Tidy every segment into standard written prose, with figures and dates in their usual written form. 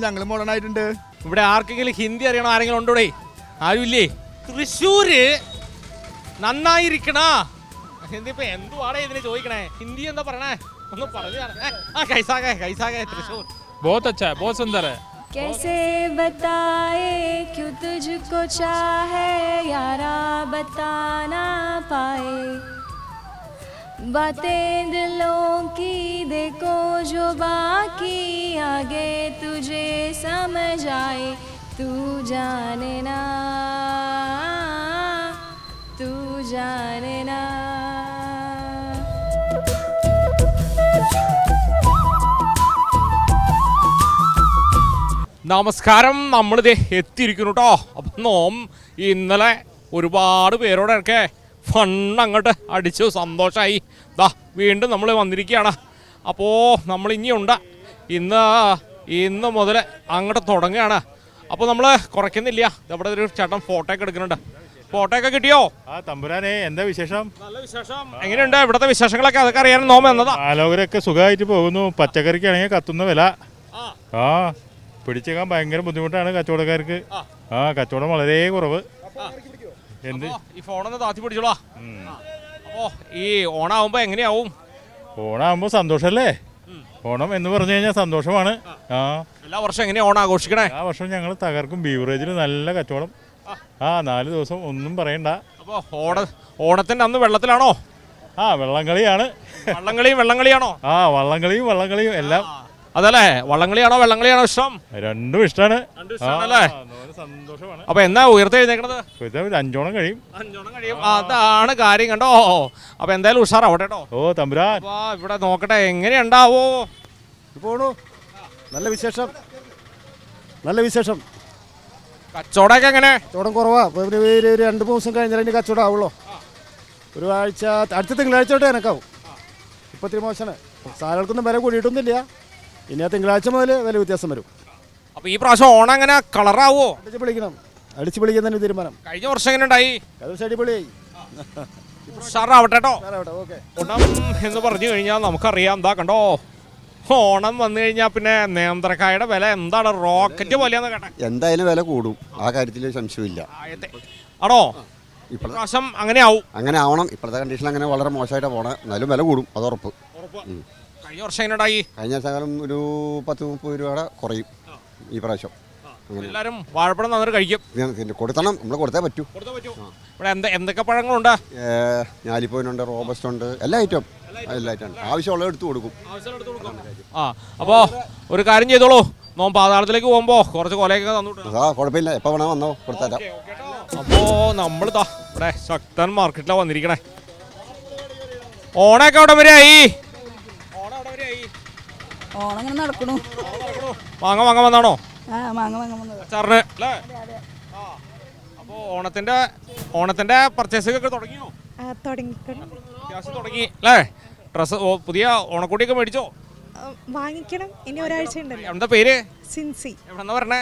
ഞങ്ങൾ മോഡേൺ ആയിട്ടുണ്ട്. ഇവിടെ ആർക്കെങ്കിലും ഹിന്ദി അറിയണോ? ആരെങ്കിലും ഉണ്ടോടെ? ആരുമില്ലേ? തൃശ്ശൂര് നന്നായിരിക്കണ ഹിന്ദി ഇപ്പൊ എന്തുവാടേ ഇതിന് ചോദിക്കണേ? ഹിന്ദി എന്താ പറയണേ? ഒന്ന് പറഞ്ഞു കൈസാകെ തൃശ്ശൂർ. बहुत अच्छा है, बहुत सुंदर है. कैसे बताए क्यों तुझको चाहे यारा बता ना पाए बातें दिलों की देखो जो बाकी आगे तुझे समझ आए तू जाने ना तू जाने ना. നമസ്കാരം, നമ്മളിത് എത്തിയിരിക്കുന്നു കേട്ടോ. അപ്പം ഇന്നലെ ഒരുപാട് പേരോടൊക്കെ ഫണ്ടങ്ങോട്ട് അടിച്ചു സന്തോഷമായി. വീണ്ടും നമ്മൾ വന്നിരിക്കുകയാണ്. അപ്പോൾ നമ്മൾ ഇനിയുണ്ട്. ഇന്ന് മുതൽ അങ്ങോട്ട് തുടങ്ങുകയാണ്. അപ്പോൾ നമ്മൾ കുറയ്ക്കുന്നില്ല. ഇവിടെ ഒരു ചേട്ടൻ ഫോട്ടോ ഒക്കെ എടുക്കുന്നുണ്ട്. ഫോട്ടോ ഒക്കെ കിട്ടിയോ? തമ്പുരാനെ, എന്താ വിശേഷം? നല്ല വിശേഷം. എങ്ങനെയുണ്ട് ഇവിടുത്തെ വിശേഷങ്ങളൊക്കെ? അതൊക്കെ അറിയാൻ എന്നതാ. ആലോകരൊക്കെ സുഖമായിട്ട് പോകുന്നു. പച്ചക്കറിക്കാണെങ്കിൽ കത്തുന്ന വില. പിടിച്ചേക്കാൻ ഭയങ്കര ബുദ്ധിമുട്ടാണ് കച്ചവടക്കാർക്ക്. കച്ചവടം വളരെ കുറവ്. എന്ത് ഈ ഫോണൊന്ന് താത്തി പിടിച്ചോളാ. അപ്പോ ഈ ഓണാവുമ്പോ എങ്ങനെയാവും? ഓണാവുമ്പോ സന്തോഷല്ലേ? ഓണം എന്ന് പറഞ്ഞു കഴിഞ്ഞാൽ സന്തോഷമാണ്. എല്ലാ വർഷം എങ്ങനെയാ ഓണം ആഘോഷിക്കണേ? ആ വർഷം ഞങ്ങൾ തകർക്കും. ബീവറേജിൽ നല്ല കച്ചവടം. 4 ദിവസം ഒന്നും പറയണ്ട. അപ്പൊ ഓണത്തിന്റെ അന്ന് വെള്ളത്തിലാണോ? വെള്ളംകളിയാണ്. വെള്ളംകളിയാണോ? വള്ളംകളിയും എല്ലാം. അതല്ലേ, വള്ളംകളിയാണോ വെള്ളംകളിയാണോ ഇഷ്ടം? രണ്ടും ഇഷ്ടമാണ്. സന്തോഷമാണ്. അപ്പൊ എന്നാ ഉയർത്തെഴുന്നേക്കണത്? 5 ഓണം കഴിയും. അതാണ് കാര്യം കണ്ടോ. അപ്പൊ എന്തായാലും ഉഷാറാവട്ടെ കേട്ടോ. തമ്പുരാൻ ഇവിടെ നോക്കട്ടെ എങ്ങനെയുണ്ടാവോ. പോണു. നല്ല വിശേഷം. കച്ചവടമൊക്കെ എങ്ങനെ? കച്ചവടം കുറവാ. 2-3 ദിവസം കഴിഞ്ഞാൽ ഇനി കച്ചവടം ആവുള്ളൂ. ഒരു ആഴ്ച അടുത്ത തിങ്കളാഴ്ച തൊട്ട് എനക്കാവും. ഇപ്പൊ ഇത്തിരി മോശമാണ്. സാധനങ്ങൾക്കൊന്നും വില കൂടിയിട്ടൊന്നുമില്ല. ഇനി ആ തിങ്കളാഴ്ച മുതൽ വില വ്യത്യാസം വരും. അപ്പൊ ഈ പ്രാവശ്യം ഓണം എങ്ങനെ കളറാവോ? അടിച്ചു പൊളിക്കാൻ തന്നെ തീരുമാനം. കഴിഞ്ഞ വർഷം എങ്ങനെ ഉണ്ടായി? അടിപൊളിയായി. ഉഷാറാവട്ടെ കേട്ടോ. ഓണം എന്ന് പറഞ്ഞു കഴിഞ്ഞാൽ നമുക്കറിയാം. എന്താ കണ്ടോ, ഓണം വന്നു കഴിഞ്ഞാൽ പിന്നെ നേന്ത്രക്കായുടെ വില എന്താണ് റോക്കറ്റ് പോലെയാന്ന് കേട്ടെ. എന്തായാലും വില കൂടും, ആ കാര്യത്തിൽ സംശയമില്ല. ആണോ? ഇപ്രാവശ്യം അങ്ങനെ ആവണം. ഇപ്പോഴത്തെ കണ്ടീഷൻ അങ്ങനെ വളരെ മോശമായിട്ടാണ് പോണേ. എന്നാലും വില കൂടും, അത് ഉറപ്പ്. കഴിഞ്ഞ വർഷം എങ്ങനെ ഉണ്ടായി? കഴിഞ്ഞ വർഷം ഒരു 10-30 രൂപയുടെ കുറയും ഈ പ്രാവശ്യം. എല്ലാവരും വാഴപ്പഴം നന്നായിട്ട് കഴിക്കും. കൊടുത്തണം, നമ്മൾ കൊടുത്തേ പറ്റൂ. ഇവിടെ എന്തൊക്കെ പഴങ്ങളുണ്ട്? ഞാലിപ്പൂവിനുണ്ട്, റോബസ്റ്റ് ഉണ്ട്, എല്ലാ ഐറ്റം ആവശ്യമുള്ളത് എടുത്തു കൊടുക്കും. അപ്പോൾ ഒരു കാര്യം ചെയ്തോളൂ, പാതാളത്തിലേക്ക് പോകുമ്പോ കുറച്ച് കൊലയൊക്കെ തന്നിട്ടുണ്ട്. കുഴപ്പമില്ല, എപ്പോൾ വേണോ വന്നോ, കൊടുത്തരാം. അപ്പോ നമ്മൾ ഇവിടെ ശക്തൻ മാർക്കറ്റിലാണ് വന്നിരിക്കണേ. ഓണൊക്കെ അവിടെ വരെയായി. ഓണം ഇങ്ങനെ നടക്കണു. മാങ്ങ വന്നാണോ? അച്ചാറിന് അല്ലേ? അപ്പോ ഓണത്തിന്റെ പർച്ചേസിംഗ് ഒക്കെ തുടങ്ങിയോ? തുടങ്ങി അല്ലേ? ഡ്രസ് പുതിയ ഓണക്കോടിയൊക്കെ മേടിച്ചോ? വാങ്ങിക്കണം, ഇനി ഒരാഴ്ച ഉണ്ടല്ലോ. എന്താ പേര്? സിൻസി. എവിടെന്നാ പറഞ്ഞേ?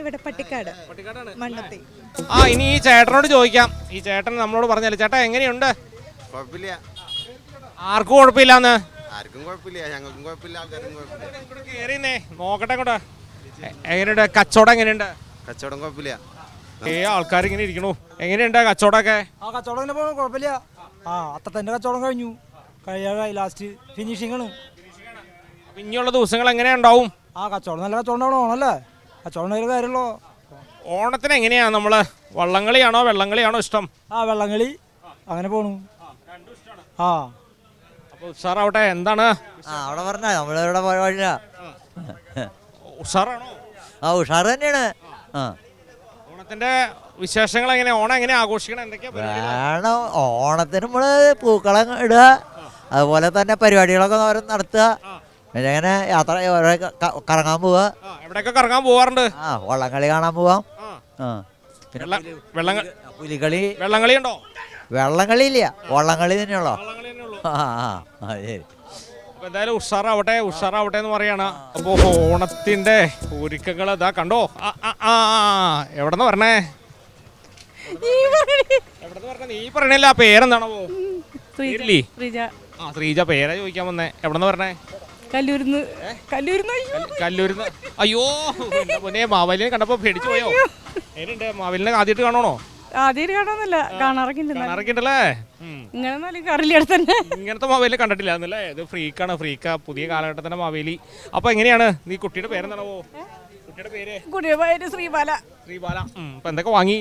ഇവിടെ പട്ടിക്കാട്, മണ്ണത്തി. ഇനി ഈ ചേട്ടനോട് ചോദിക്കാം. ഈ ചേട്ടൻ നമ്മളോട് പറഞ്ഞാലേ. ചേട്ടാ എങ്ങനെയുണ്ട്? കുഴപ്പമില്ല. ആർക്കും കുഴപ്പമില്ലാന്ന്? ആർക്കും കുഴപ്പമില്ല, ഞങ്ങൾക്കും കുഴപ്പമില്ല, ആൾക്കാർക്കും കുഴപ്പമില്ല. കേറിന്നേ നോക്കട്ടെ കൊണ്ട്. എങ്ങനെയുണ്ട് കച്ചവടം? എങ്ങനെയുണ്ട് കച്ചവടം? കുഴപ്പമില്ല. ആൾക്കാർ ഇങ്ങനെ ഇരിക്കണു. എങ്ങനെയുണ്ട് കച്ചവടമൊക്കെ? കച്ചവടം ഇങ്ങനെ പോകുന്നു, കുഴപ്പമില്ല. അത്തന്റെ കച്ചവടം കഴിഞ്ഞു, കഴിയാറായി, ലാസ്റ്റ് ഫിനിഷിംഗ് ആണ്. ഇനിയുള്ള ദിവസങ്ങൾ എങ്ങനെയുണ്ടാവും? കച്ചവടം നല്ല കച്ചവടം ഉണ്ടാവണം. ഓണല്ലേ, കച്ചവടം ഉണ്ടായ കാര്യമുള്ളൂ. ഓണത്തിന് എങ്ങനെയാ നമ്മള് വള്ളംകളിയാണോ വെള്ളംകളിയാണോ ഇഷ്ടം? വെള്ളംകളി അങ്ങനെ പോണു. അപ്പൊ ഉഷാറാവട്ടെ. എന്താണ് അവിടെ പറഞ്ഞ നമ്മളിവിടെ വഴിയാ. ഉഷാറാണോ? ഉഷാർ തന്നെയാണ്. ഓണത്തിന്റെ വിശേഷങ്ങൾ എങ്ങനെ? ഓണം എങ്ങനെ ആഘോഷിക്കണം? എന്തൊക്കെയാ വേണം? ഓണത്തിന് നമ്മള് പൂക്കളം ഇടുക, അതുപോലെ തന്നെ പരിപാടികളൊക്കെ നടത്തുക, പിന്നെ അങ്ങനെ യാത്ര കറങ്ങാൻ പോവുക. എവിടെയൊക്കെ കറങ്ങാൻ പോവാറുണ്ട്? വള്ളംകളി കാണാൻ പോവാം. പുലികളി. വെള്ളംകളി ഉണ്ടോ? വെള്ളംകളി ഇല്ല, വള്ളംകളി തന്നെയുള്ളോ. എന്തായാലും ഉഷാറാവട്ടെ എന്ന് പറയാണ്. അപ്പൊ ഓണത്തിന്റെ ഒരുക്കങ്ങൾ ഇതാ കണ്ടോ. എവിടെന്ന് പറഞ്ഞേ? നീ പറയണില്ല, പേരെന്താണോ? ശ്രീജ. പേരാ ചോദിക്കാൻ വന്നേ. എവിടെന്ന് പറഞ്ഞേ? കല്ലൂരിന്ന് കല്ലൂരിന്ന്. അയ്യോ എൻ്റെ പൊന്നേ, മാവേലിനെ കണ്ടപ്പോൾ പേടിച്ചു പോയോ? എങ്ങനെയുണ്ട് മാവേലിനെ ആദ്യമായിട്ട് കാണണോ? ആദ്യം കാണാന്നല്ല കാണാറൊക്കെയുണ്ടല്ലേ? ഇങ്ങനെ കറിലിയുടെ തന്നെ ഇങ്ങനത്തെ മാവേലി കണ്ടിട്ടില്ല എന്നല്ലേ? ഇത് ഫ്രീക്കാണ്, പുതിയ കാലഘട്ടത്തിന്റെ മാവേലി. അപ്പൊ എങ്ങനെയാണ് നീ കുട്ടിയുടെ പേരെന്താണോ? കുട്ടിയുടെ പേര്? കുട്ടിയുടെ പേര് ശ്രീബാല. അപ്പൊ എന്തൊക്കെ വാങ്ങി?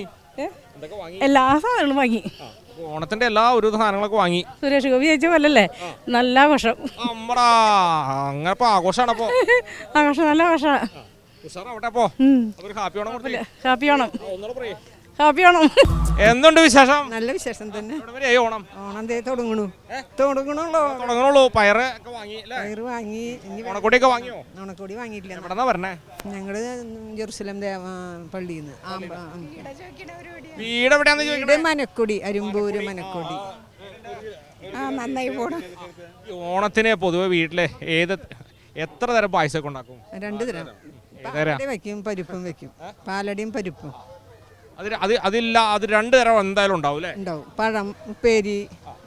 എല്ലാ സാധനങ്ങളും വാങ്ങി. ഓണത്തിന്റെ എല്ലാ ഒരു സാധനങ്ങളൊക്കെ വാങ്ങി. സുരേഷ് ഗോപി ചോദിച്ച പോലല്ലേ, നല്ല ആഘോഷം. അമ്മടാ, അങ്ങനെ ആഘോഷമാണ്. അപ്പൊ ആഘോഷം, നല്ല ആഘോഷമാണ്. ഹാപ്പി ഓണം. ഹാപ്പി ഓണം. എന്തുണ്ട് വിശേഷം? നല്ല വിശേഷം തന്നെ. ഓണം ഓണം തുടങ്ങണുള്ളൂ. പയറ് ഒക്കെ വാങ്ങി, പയറ് വാങ്ങി. ഓണക്കോടിയൊക്കെ വാങ്ങിയോ? ഓണക്കോടി വാങ്ങിയിട്ടില്ല. എവിടെന്നാ പറഞ്ഞേ? ഞങ്ങള് ജെറുസലേം പള്ളിയിൽ നിന്ന്. വീട് എവിടെയാന്ന് ചോദിക്കട്ടെ? മനക്കൊടി, അരുമ്പൂര് മനക്കൊടി. നന്നായി പോണം. ഓണത്തിന് പൊതുവെ വീട്ടിലെ എത്ര തരം പായസമൊക്കെ ഉണ്ടാക്കും? 2 തരം. പാലടയും വെക്കും, പരിപ്പും വെക്കും. പാലടയും പരിപ്പും. അത് 2 തരം എന്തായാലും ഉണ്ടാവും അല്ലേ? ഉണ്ടാവും. പഴം, ഉപ്പേരി,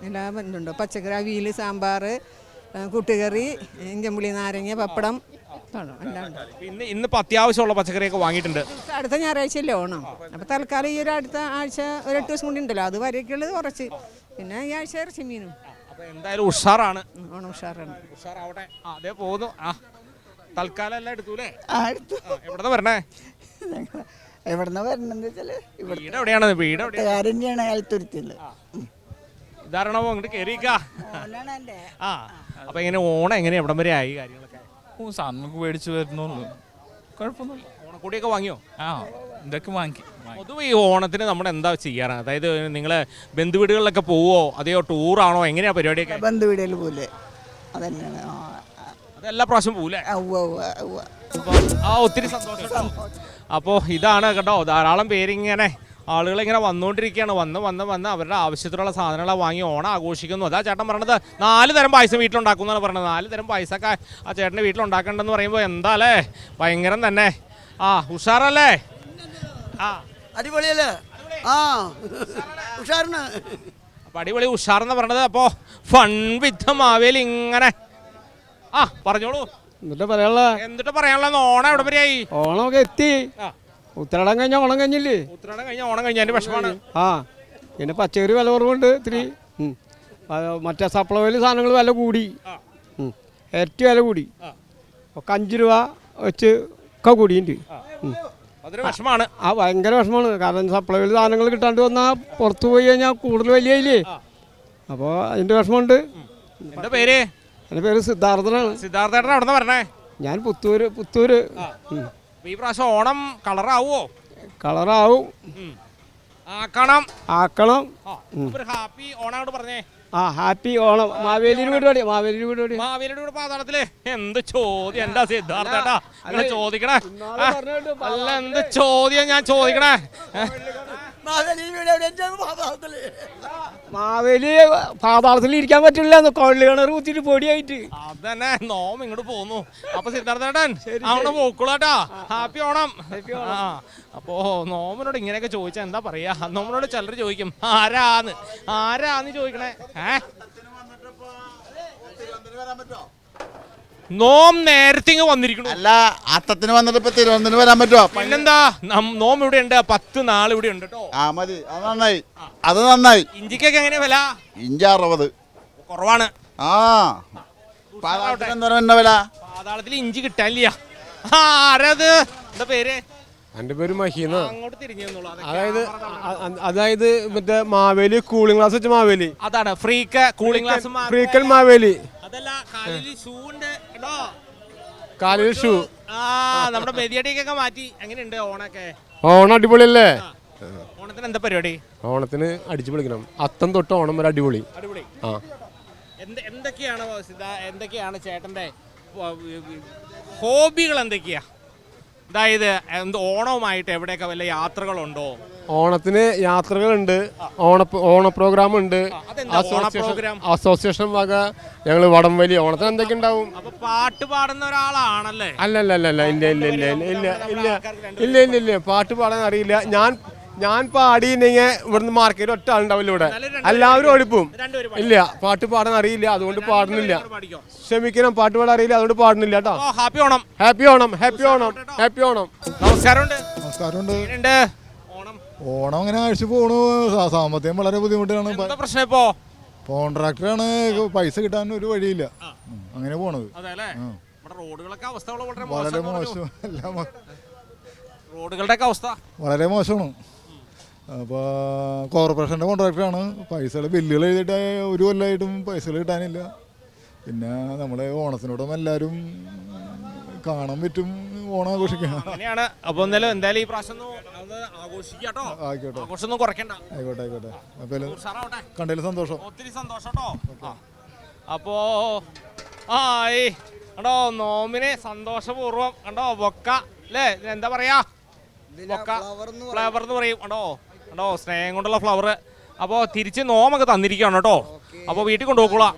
എല്ലാം ഇതുണ്ടോ. പച്ചക്കറി, അവിയൽ, സാമ്പാർ, കൂട്ടുകറി, ഇഞ്ചമ്പുളി, നാരങ്ങ, പപ്പടം, എല്ലാം ഉണ്ട്. ഇന്നിപ്പോൾ അത്യാവശ്യമുള്ള പച്ചക്കറിയൊക്കെ വാങ്ങിയിട്ടുണ്ട്. അടുത്ത ഞായറാഴ്ചയല്ലേ ഓണം. അപ്പോൾ തൽക്കാലം ഈ അടുത്ത ആഴ്ച 8 ദിവസം കൂടി ഉണ്ടല്ലോ, അത് വരെയൊക്കെയുള്ളത് കുറച്ച്. പിന്നെ ഈ ആഴ്ച ഇറച്ചി മീനും. അപ്പോൾ എന്തായാലും ഉഷാറാണ്. ഓണം ഉഷാറാണ്. ഉഷാറാവട്ടെ. അതേ പോകുന്നു. തൽക്കാലം എല്ലാം എടുത്തൂലേ? എവിടെന്നാ വരണേ? എവിടെന്നാ വരണെന്ന് വെച്ചാൽ വീട് എവിടെയാണ്? വീട് എവിടെയാണ്? അയൽത്തുരുത്തില്ല. ഇതാരണോ അങ്ങോട്ട് കയറിക്കാ? അപ്പൊ എങ്ങനെ ഓണം എവിടം വരെ ആയി കാര്യങ്ങളൊക്കെ? സാധനങ്ങൾക്ക് മേടിച്ചു വരുന്നുള്ളൂ, കുഴപ്പമൊന്നുമില്ല. ഓണക്കൂടിയൊക്കെ വാങ്ങിയോ? ഇതൊക്കെ വാങ്ങി. പൊതുവെ ഈ ഓണത്തിന് നമ്മൾ എന്താ ചെയ്യാറ്? അതായത് നിങ്ങൾ ബന്ധുവീടുകളിലൊക്കെ പോവോ, അതെയോ ടൂറാണോ, എങ്ങനെയാ പരിപാടിയൊക്കെ? ബന്ധുവീടുകൾ പോലെ അതന്നെയാണ്. അതെല്ലാ പ്രാവശ്യം പോവില്ലേ? ഒത്തിരി സന്തോഷം. അപ്പോൾ ഇതാണ് കേട്ടോ, ധാരാളം പേരിങ്ങനെ ആളുകളിങ്ങനെ വന്നുകൊണ്ടിരിക്കുകയാണ്. വന്ന് അവരുടെ ആവശ്യത്തിനുള്ള സാധനങ്ങൾ വാങ്ങി ഓണം ആഘോഷിക്കുന്നു. അതാ ചേട്ടൻ പറഞ്ഞത് 4 തരം പായസം വീട്ടിലുണ്ടാക്കുമെന്നാണ് പറഞ്ഞത്. 4 തരം പായസമൊക്കെ ആ ചേട്ടൻ്റെ വീട്ടിലുണ്ടാക്കണ്ടെന്ന് പറയുമ്പോൾ എന്താ അല്ലേ, ഭയങ്കരം തന്നെ. ഉഷാറല്ലേ? അടിപൊളിയല്ലേ? ഉഷാറിന്. അപ്പോൾ അടിപൊളി ഉഷാറെന്ന് പറഞ്ഞത്. അപ്പോൾ ഫൺ വിത്ത് മാവേലി ഇങ്ങനെ പറഞ്ഞോളൂ. എന്നിട്ട് പറയാനുള്ള ഓണം എവിടെ വരെയായി? ഓണമൊക്കെ എത്തി. ഉത്തരാടം കഴിഞ്ഞ ഓണം കഴിഞ്ഞില്ലേ? ഉത്തരാടം കഴിഞ്ഞ ഓണം കഴിഞ്ഞ അതിന്റെ വിഷമാണ്. പിന്നെ പച്ചക്കറി വില കുറവുണ്ട് ഇത്തിരി. മറ്റേ സപ്ലൈയിൽ സാധനങ്ങൾ വില കൂടി, ഇരട്ടി വില കൂടി. ഒക്കെ 5 രൂപ വെച്ച് ഒക്കെ കൂടിയുണ്ട്. അതൊരു വിഷമാണ്. ഭയങ്കര വിഷമാണ്. കാരണം സപ്ലൈയിൽ സാധനങ്ങൾ കിട്ടാണ്ട് വന്നാൽ പുറത്തു പോയി കഴിഞ്ഞാൽ കൂടുതൽ വലിയല്ലേ. അപ്പോൾ അതിൻ്റെ വിഷമമുണ്ട്. എൻ്റെ പേര് സിദ്ധാർത്ഥനാണ്. സിദ്ധാർത്ഥേട്ടൻ എവിടെ നിന്ന് പറഞ്ഞേ? ഞാൻ പുത്തൂര്. ഈ പ്രാവശ്യം ഓണം കളറാവോ? കളറാവും. ആക്കണം. ഹാപ്പി ഓണം പറഞ്ഞേ. ഹാപ്പി ഓണം. മാവേലിയുടെ പാതാളത്തില്. എന്ത് ചോദ്യം എന്താ സിദ്ധാർത്ഥേട്ടാ ചോദിക്കണേ? അല്ല, എന്ത് ചോദ്യം ഞാൻ ചോദിക്കണേ? മാവേലി പാതാളത്തിൽ ഇരിക്കാൻ പറ്റില്ല, കൊള്ളി കിണർ കുത്തിട്ട് പൊടിയായിട്ട്. അതന്നെ നോം ഇങ്ങോട്ട് പോന്നു. അപ്പൊ സിദ്ധാർത്ഥേട്ടൻ അവിടെ പോക്കളാട്ടാ. ഹാപ്പി ഓണം. അപ്പോ നോമിനോട് ഇങ്ങനെയൊക്കെ ചോദിച്ചാൽ എന്താ പറയാ? നോമിനോട് ചിലർ ചോദിക്കും ആരാന്ന് ചോദിക്കണേ. നോം നേരത്തെ വന്നിരിക്കണു. അല്ല, അത്തത്തിന് വന്നിട്ട് ഇപ്പൊ തിരുവനന്തപുരം വരാൻ പറ്റുമോ? പിന്നെന്താ, നോം ഇവിടെ ഉണ്ട്. 10 നാൾ ഇവിടെ ഉണ്ട് കേട്ടോ. മതി, അത് നന്നായി. ഇഞ്ചിക്കൊക്കെ എങ്ങനെയാ വില? ഇഞ്ചി 60. കുറവാണ്. പാതാളത്തിൽ ഇഞ്ചി കിട്ടാനില്ല. ആരത്? എന്താ പേര്? എൻ്റെ പേര് മഹീന. അങ്ങോട്ട് തിരിഞ്ഞു. അതായത് മറ്റേ മാവേലി കൂളിംഗ് ഗ്ലാസ് വെച്ച മാവേലി. അതാണ് ഫ്രീക്ക് കൂളിംഗ് ഗ്ലാസ്. ഫ്രീക്കൽ മാവേലി. അതല്ല, കാലിൽ ഷൂ ഉണ്ട് കേട്ടോ. കാലിൽ ഷൂ. നമ്മുടെ മെതിയടിയൊക്കെ മാറ്റി. എങ്ങനെയുണ്ട് ഓണൊക്കെ? ഓണം അടിപൊളിയല്ലേ? ഓണത്തിന് എന്താ പരിപാടി? ഓണത്തിന് അടിച്ചു പൊളിക്കണം. അത്തം തൊട്ട് ഓണം വരെ അടിപൊളി. എന്തൊക്കെയാണ് ചേട്ടന്റെ ഹോബികൾ? എന്തൊക്കെയാ? അതായത് ഓണവുമായിട്ട് എവിടെയൊക്കെ വല്ല യാത്രകളുണ്ടോ? ഓണത്തിന് യാത്രകളുണ്ട്. ഓണ പ്രോഗ്രാം ഉണ്ട്. അസോസിയേഷൻ വക ഞങ്ങൾ വടംവലി. ഓണത്തിന് എന്തൊക്കെ ഉണ്ടാവും? പാട്ട് പാടുന്ന ഒരാളാണല്ലേ? അല്ല. ഇല്ല. പാട്ട് പാടാൻ അറിയില്ല. ഞാൻ പാടിയില്ലെങ്കിൽ ഇവിടുന്ന് മാർക്കറ്റിൽ ഒറ്റ ആളുണ്ടാവില്ല ഇവിടെ, എല്ലാവരും ഓടിപ്പോവും. ഇല്ല, പാട്ട് പാടാൻ അറിയില്ല, അതുകൊണ്ട് പാടുന്നില്ല. ക്ഷമിക്കണം, പാട്ട് പാടാൻ അറിയില്ല, അതുകൊണ്ട് പാടുന്നില്ല കേട്ടോ. Happy Onam. Happy Onam, happy Onam, happy Onam. നമസ്കാരമുണ്ട്. നമസ്കാരമുണ്ട്. ഓണം അങ്ങനെ കഴിച്ചു പോണു. സാമ്പത്തികം വളരെ ബുദ്ധിമുട്ടാണ്. എന്താ പ്രശ്നം ഇപ്പോ? കോൺട്രാക്ടറാണ്, പൈസ കിട്ടാൻ ഒരു വഴിയില്ല, അങ്ങനെ പോണത്. റോഡുകളൊക്കെ അവസ്ഥ വളരെ മോശം, എല്ലാം റോഡുകളുടെ അവസ്ഥ വളരെ മോശമാണ്. അപ്പോൾ കോർപ്പറേഷൻ്റെ കോൺട്രാക്ടറാണ്. പൈസകൾ ബില്ലുകൾ എഴുതിയിട്ട് ഒരു കൊല്ലമായിട്ടും പൈസകൾ കിട്ടാനില്ല. പിന്നെ നമ്മുടെ ഓണത്തിനോടും എല്ലാവരും കാണാൻ പറ്റും, ഓണം ആഘോഷിക്കാം. അങ്ങനെയാണ്. അപ്പോൾ എന്തായാലും ഈ പ്രാവശ്യം ആഘോഷിക്കാട്ടോ. ആയിക്കോട്ടെ, ആഘോഷം കുറയ്ക്കണ്ട. ആയിക്കോട്ടെ ആയിക്കോട്ടെ. അപ്പോൾ കണ്ടതിൽ സന്തോഷം. ഒത്തിരി സന്തോഷം കേട്ടോ. അപ്പോ കണ്ടോ നോമിന് സന്തോഷപൂർവ്വം കണ്ടോ ബൊക്ക അല്ലേ, എന്താ പറയാ, ബൊക്ക ഫ്ലവർ എന്ന് പറയും. കണ്ടോ സ്നേഹം കൊണ്ടുള്ള ഫ്ലവർ. അപ്പോൾ തിരിച്ച് നോമൊക്കെ തന്നിരിക്കുകയാണ് കേട്ടോ. അപ്പോൾ വീട്ടിൽ കൊണ്ടുപോയിക്കോളാം.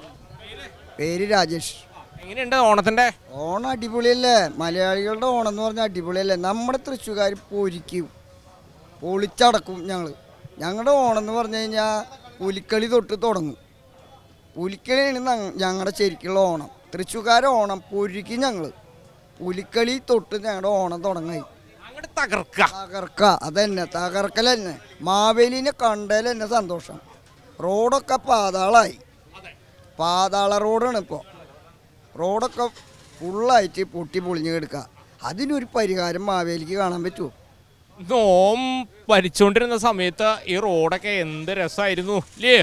പേര് രാജേഷ്. എങ്ങനെയുണ്ട് ഓണത്തിന്റെ? ഓണം അടിപൊളിയല്ലേ, മലയാളികളുടെ ഓണം എന്ന് പറഞ്ഞാൽ അടിപൊളിയല്ലേ. നമ്മുടെ തൃശ്ശൂർക്കാർ പൊരിക്കും, പൊളിച്ചടക്കും. ഞങ്ങളുടെ ഓണം എന്ന് പറഞ്ഞു കഴിഞ്ഞാൽ പുലിക്കളി തൊട്ട് തുടങ്ങും. പുലിക്കളിയാണ് ഞങ്ങളുടെ ശരിക്കുള്ള ഓണം. തൃശ്ശൂർക്കാരെ ഓണം പൊരിക്കും ഞങ്ങൾ. പുലിക്കളി തൊട്ട് ഞങ്ങളുടെ ഓണം തുടങ്ങായി. തകർക്ക അതന്നെ, തകർക്കൽ തന്നെ. മാവേലിനെ കണ്ടതിൽ തന്നെ സന്തോഷം. റോഡൊക്കെ പാതാളായി, പാതാള റോഡാണ് ഇപ്പോൾ. റോഡൊക്കെ ഫുള്ളായിട്ട് പൊട്ടി പൊളിഞ്ഞ് കിടക്കുക. അതിനൊരു പരിഹാരം മാവേലിക്ക് കാണാൻ പറ്റുമോ? നോം ഭരിച്ചുകൊണ്ടിരുന്ന സമയത്ത് ഈ റോഡൊക്കെ എന്ത് രസമായിരുന്നു ഇല്ലേ?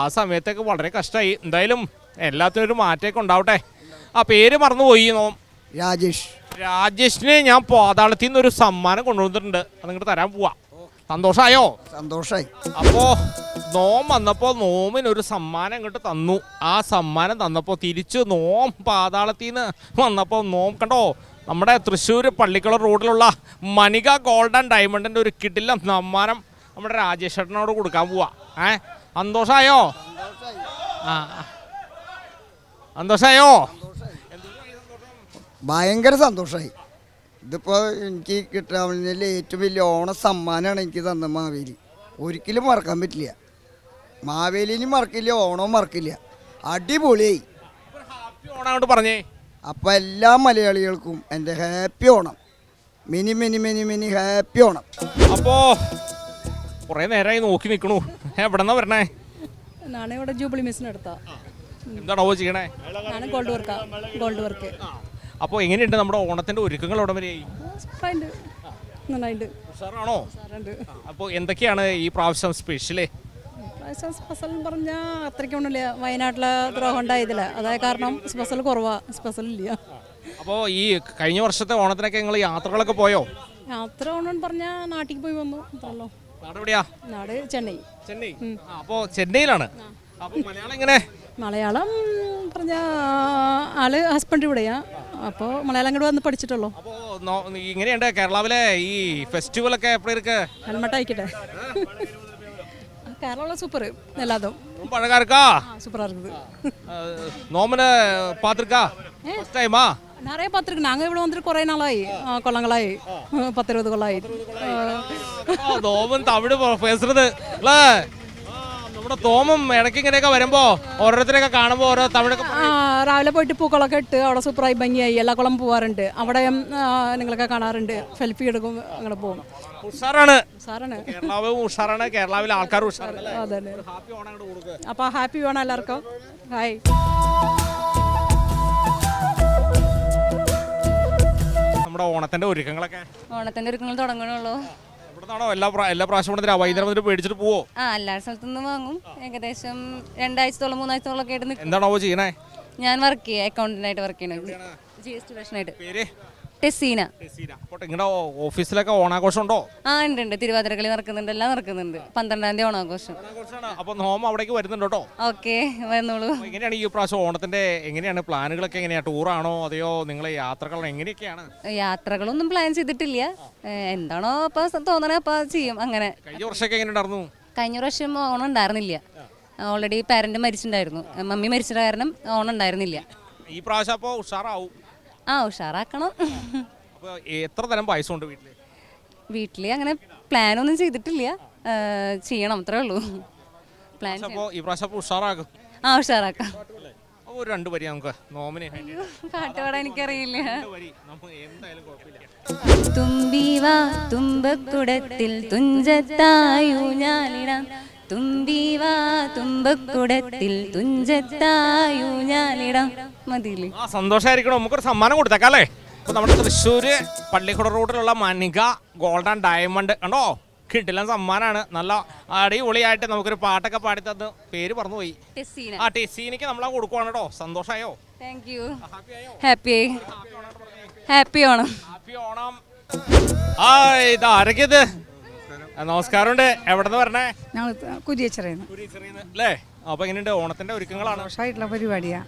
ആ സമയത്തൊക്കെ വളരെ കഷ്ടമായി. എന്തായാലും എല്ലാത്തിനും ഒരു മാറ്റമൊക്കെ ഉണ്ടാവട്ടെ. ആ പേര് മറന്നുപോയി. നോം രാജേഷ്. രാജേഷിന് ഞാൻ പാതാളത്തിൽ നിന്ന് ഒരു സമ്മാനം കൊണ്ടുവന്നിട്ടുണ്ട്, അത് നിങ്ങോട്ട് തരാൻ പോവാ. സന്തോഷമായോ? സന്തോഷമായി. അപ്പോൾ നോം വന്നപ്പോൾ നോമിനൊരു സമ്മാനം ഇങ്ങോട്ട് തന്നു. ആ സമ്മാനം തന്നപ്പോൾ തിരിച്ച് നോം പാതാളത്തിൽ നിന്ന് വന്നപ്പോൾ നോം കണ്ടോ നമ്മുടെ തൃശ്ശൂർ പള്ളിക്കുളം റോഡിലുള്ള മണിക ഗോൾഡ് ആൻഡ് ഡയമണ്ടിൻ്റെ ഒരു കിടിലം സമ്മാനം നമ്മുടെ രാജേഷ് ചേട്ടനോട് കൊടുക്കാൻ പോവാ. സന്തോഷമായോ? സന്തോഷമായോ? ഭയങ്കര സന്തോഷമായി. ഇതിപ്പോൾ എനിക്ക് കിട്ടാവുന്നതിൽ ഏറ്റവും വലിയ ഓണ സമ്മാനമാണ് എനിക്ക് തന്ന മാവേലി. ഒരിക്കലും മറക്കാൻ പറ്റില്ല. മാവേലിനും മറക്കില്ല, ഓണവും മറക്കില്ല. അടിപൊളിയായി. ഓണം പറഞ്ഞേ. അപ്പോൾ എല്ലാ മലയാളികൾക്കും എൻ്റെ happy Onam. Mini mini mini mini happy Onam. അപ്പോൾ കുറേ നേരമായി നോക്കി നിൽക്കണു. എവിടെന്നാ വരണേ? നാണയം ഇവിടെ ജൂബിലി മിസ്സിനടുത്താ. എന്താണോ ചെയ്യണേ? ഗോൾഡ് വർക്കാ, ഗോൾഡ് വർക്ക്. അപ്പോൾ എങ്ങനെയുണ്ട് നമ്മുടെ ഓണത്തിന്റെ ഒരുക്കങ്ങൾ എവിടെ വരെയായി? നന്നായിട്ട്. ഉഷാറാണോ? അപ്പോൾ എന്തൊക്കെയാണ് ഈ പ്രാവശ്യം സ്പെഷ്യല്? സ്പെഷ്യൽ പറഞ്ഞാൽ അത്രയ്ക്കൊന്നുമില്ല. വയനാട്ടിലെ ദ്രോഹം ഉണ്ടായതില്ല, അതായത് കാരണം സ്പെഷ്യൽ കുറവാ, സ്പെഷ്യൽ ഇല്ല. അപ്പോൾ ഈ കഴിഞ്ഞ വർഷത്തെ ഓണത്തിനൊക്കെ നിങ്ങൾ യാത്രകളൊക്കെ പോയോ? യാത്ര ഓണം പറഞ്ഞാൽ നാട്ടിൽ പോയി വന്നു. അത്രല്ലോ. നാട് എവിടെയാ? നാട് ചെന്നൈ. ചെന്നൈ. അപ്പോൾ ചെന്നൈയിലാണ്. അപ്പോൾ മലയാളം എങ്ങനെ? മലയാളം പറഞ്ഞ ആള് ഹസ്ബൻഡ് ഇവിടെയാ, അപ്പോൾ മലയാളം കൂടെ വന്ന് പഠിച്ചിട്ടുള്ളൂ. അപ്പോൾ ഇങ്ങനെയുണ്ട് കേരളാവിലെ ഈ ഫെസ്റ്റിവലൊക്കെ എപ്പോഴും ഇருக்கு? ഹെൽമെറ്റ് ആയിക്കട്ടെ. கேரளாவில் சூப்பர் எல்லாதும் ரொம்ப அழகா இருக்கா? சூப்பராக இருக்குது. நோமனை பார்த்துருக்கா? ஃபர்ஸ்ட் டைமா? நிறைய பார்த்துருக்கு. நாங்கள் ഇവിടെ വന്നിട്ട് കുറേ നാളായി, കൊല്ലങ്ങളായി, 10-20 കൊല്ലമായി. നോമൻ തമിഴ് പേசுறது അല്ല. നമ്മുടെ തോമം ഇടയ്ക്ക് ഇങ്ങനെയൊക്കെ വരുമ്പോൾ ഓരോരുത്തരെയൊക്കെ കാണുമ്പോൾ ഓരോ തമിഴൊക്കെ രാവിലെ പോയിട്ട് പൂക്കളൊക്കെ ഇട്ട് അവിടെ സൂപ്പറായി ഭംഗിയായി എല്ലാ കുളം പോവാറുണ്ട്. അവിടെ നിങ്ങളൊക്കെ കാണാറുണ്ട്, സെൽഫി എടുക്കും, അങ്ങനെ പോകും. ഉഷാറാണ്. ഉഷാറാണ്. കേരളാവും ഉഷാറാണ്, കേരളാവിലെ ആൾക്കാരും ഉഷാറാണ്. അതന്നെ. അപ്പോൾ ഹാപ്പി ഓണം എല്ലാവർക്കും. ഹായ്. നമ്മുടെ ഓണത്തിന്റെ ഒരുക്കങ്ങളൊക്കെ തുടങ്ങണുള്ളൂ. ഇവിടുന്നാണോ എല്ലാ പ്രാവശ്യം വൈകുന്നേരം വന്നിട്ട് മേടിച്ചിട്ട് പോവോ? എല്ലാ സ്ഥലത്തുനിന്നും വാങ്ങും. ഏകദേശം 2 ആഴ്ചത്തോളം 3 ആഴ്ചത്തോളം ഒക്കെ ആയിട്ട്. എന്താണോ ചെയ്യണേ? ഞാൻ വർക്ക് ചെയ്യാം, അക്കൗണ്ടന്റായിട്ട് വർക്ക് ചെയ്യണത്. GST പ്രശ്നമായിട്ട്. പേര്? ടെസീന. അപ്പോൾ നിങ്ങളുടെ ഓഫീസിലൊക്കെ ഓണാഘോഷം ഉണ്ടോ? ഉണ്ട്. തിരുവാതിരക്കളി നടക്കുന്നുണ്ട്, എല്ലാം നടക്കുന്നുണ്ട്. 12-ാം തീയതി ഓണാഘോഷം. അപ്പോൾ നോമ അവിടേക്ക് വരുന്നുണ്ട് കേട്ടോ. ഓക്കെ, വന്നോളൂ. എങ്ങനെയാണ് ഈ പ്രാവശ്യം ഓണത്തിന്റെ എങ്ങനെയാണ് പ്ലാനുകളൊക്കെ? എങ്ങനെയാണ്, ടൂറാണോ അതെയോ നിങ്ങളെ യാത്രകളോ എങ്ങനെയൊക്കെയാണ്? യാത്രകളൊന്നും പ്ലാൻ ചെയ്തിട്ടില്ല. എന്താണോ അപ്പൊ തോന്നണേ അപ്പൊ ചെയ്യും. അങ്ങനെ. കഴിഞ്ഞ വർഷമൊക്കെ എങ്ങനെ ഉണ്ടായിരുന്നു? കഴിഞ്ഞ വർഷം ഓണം ഉണ്ടായിരുന്നില്ല. ഓൾറെഡി പാരന്റ് മരിച്ചിട്ടുണ്ടായിരുന്നു, മമ്മി മരിച്ചിട്ട് കാരണം ഓണം ഉണ്ടായിരുന്നില്ല. ഈ പ്രാവശ്യം അപ്പോൾ ഉഷാറാവും. ഉഷാറാക്കണം. അപ്പോൾ എത്ര തരം പായസം ഉണ്ട് വീട്ടിൽ? വീട്ടിൽ അങ്ങനെ പ്ലാനൊന്നും ചെയ്തിട്ടില്ല, ചെയ്യണം അത്രേ ഉള്ളൂ. പ്ലാൻ അപ്പോൾ ഈ പ്രാവശ്യം ഉഷാറാക്കും. ഉഷാറാക്കാം. ഒരു 2 വരി നമുക്ക് നോമിന് പാട്ട് പാടാൻ എനിക്കറിയില്ല. എന്തായാലും കുഴപ്പമില്ല. തുമ്പിവാ തുമ്പക്കുടത്തിൽ തുഞ്ചത്തായൂഞ്ഞാലിടാം, തുമ്പിവാ തുമ്പക്കുടത്തിൽ തുഞ്ചത്തായൂഞ്ഞാലിടാം. മതിയില്ലേ? സന്തോഷമായിരിക്കണം. നമുക്കൊരു സമ്മാനം കൊടുത്തേക്കാം അല്ലേ? അപ്പോൾ നമ്മുടെ തൃശ്ശൂർ പള്ളിക്കുട റോഡിലുള്ള മനിക ഗോൾഡ് ആൻഡ് ഡയമണ്ട് കണ്ടോ, കിട്ടില്ല സമ്മാനമാണ്. നല്ല അടിപൊളിയായിട്ട് നമുക്കൊരു പാട്ടൊക്കെ പാടി തന്ന് പേര് പറഞ്ഞുപോയി. ടെസീനയ്ക്ക് നമ്മളെ കൊടുക്കുവാണ് കേട്ടോ. സന്തോഷമായോ? Thank you. Happy Onam. Happy Onam. ഇത് ആരൊക്കെയത്? നമസ്കാരമുണ്ട്. എവിടെ നിന്ന് പറഞ്ഞേ? ഞങ്ങൾ കുരിയച്ചിറയുന്നു അല്ലേ? അപ്പൊ എങ്ങനെയുണ്ട് ഓണത്തിന്റെ ഒരുക്കങ്ങളാണ്? വർഷമായിട്ടുള്ള പരിപാടിയാണ്.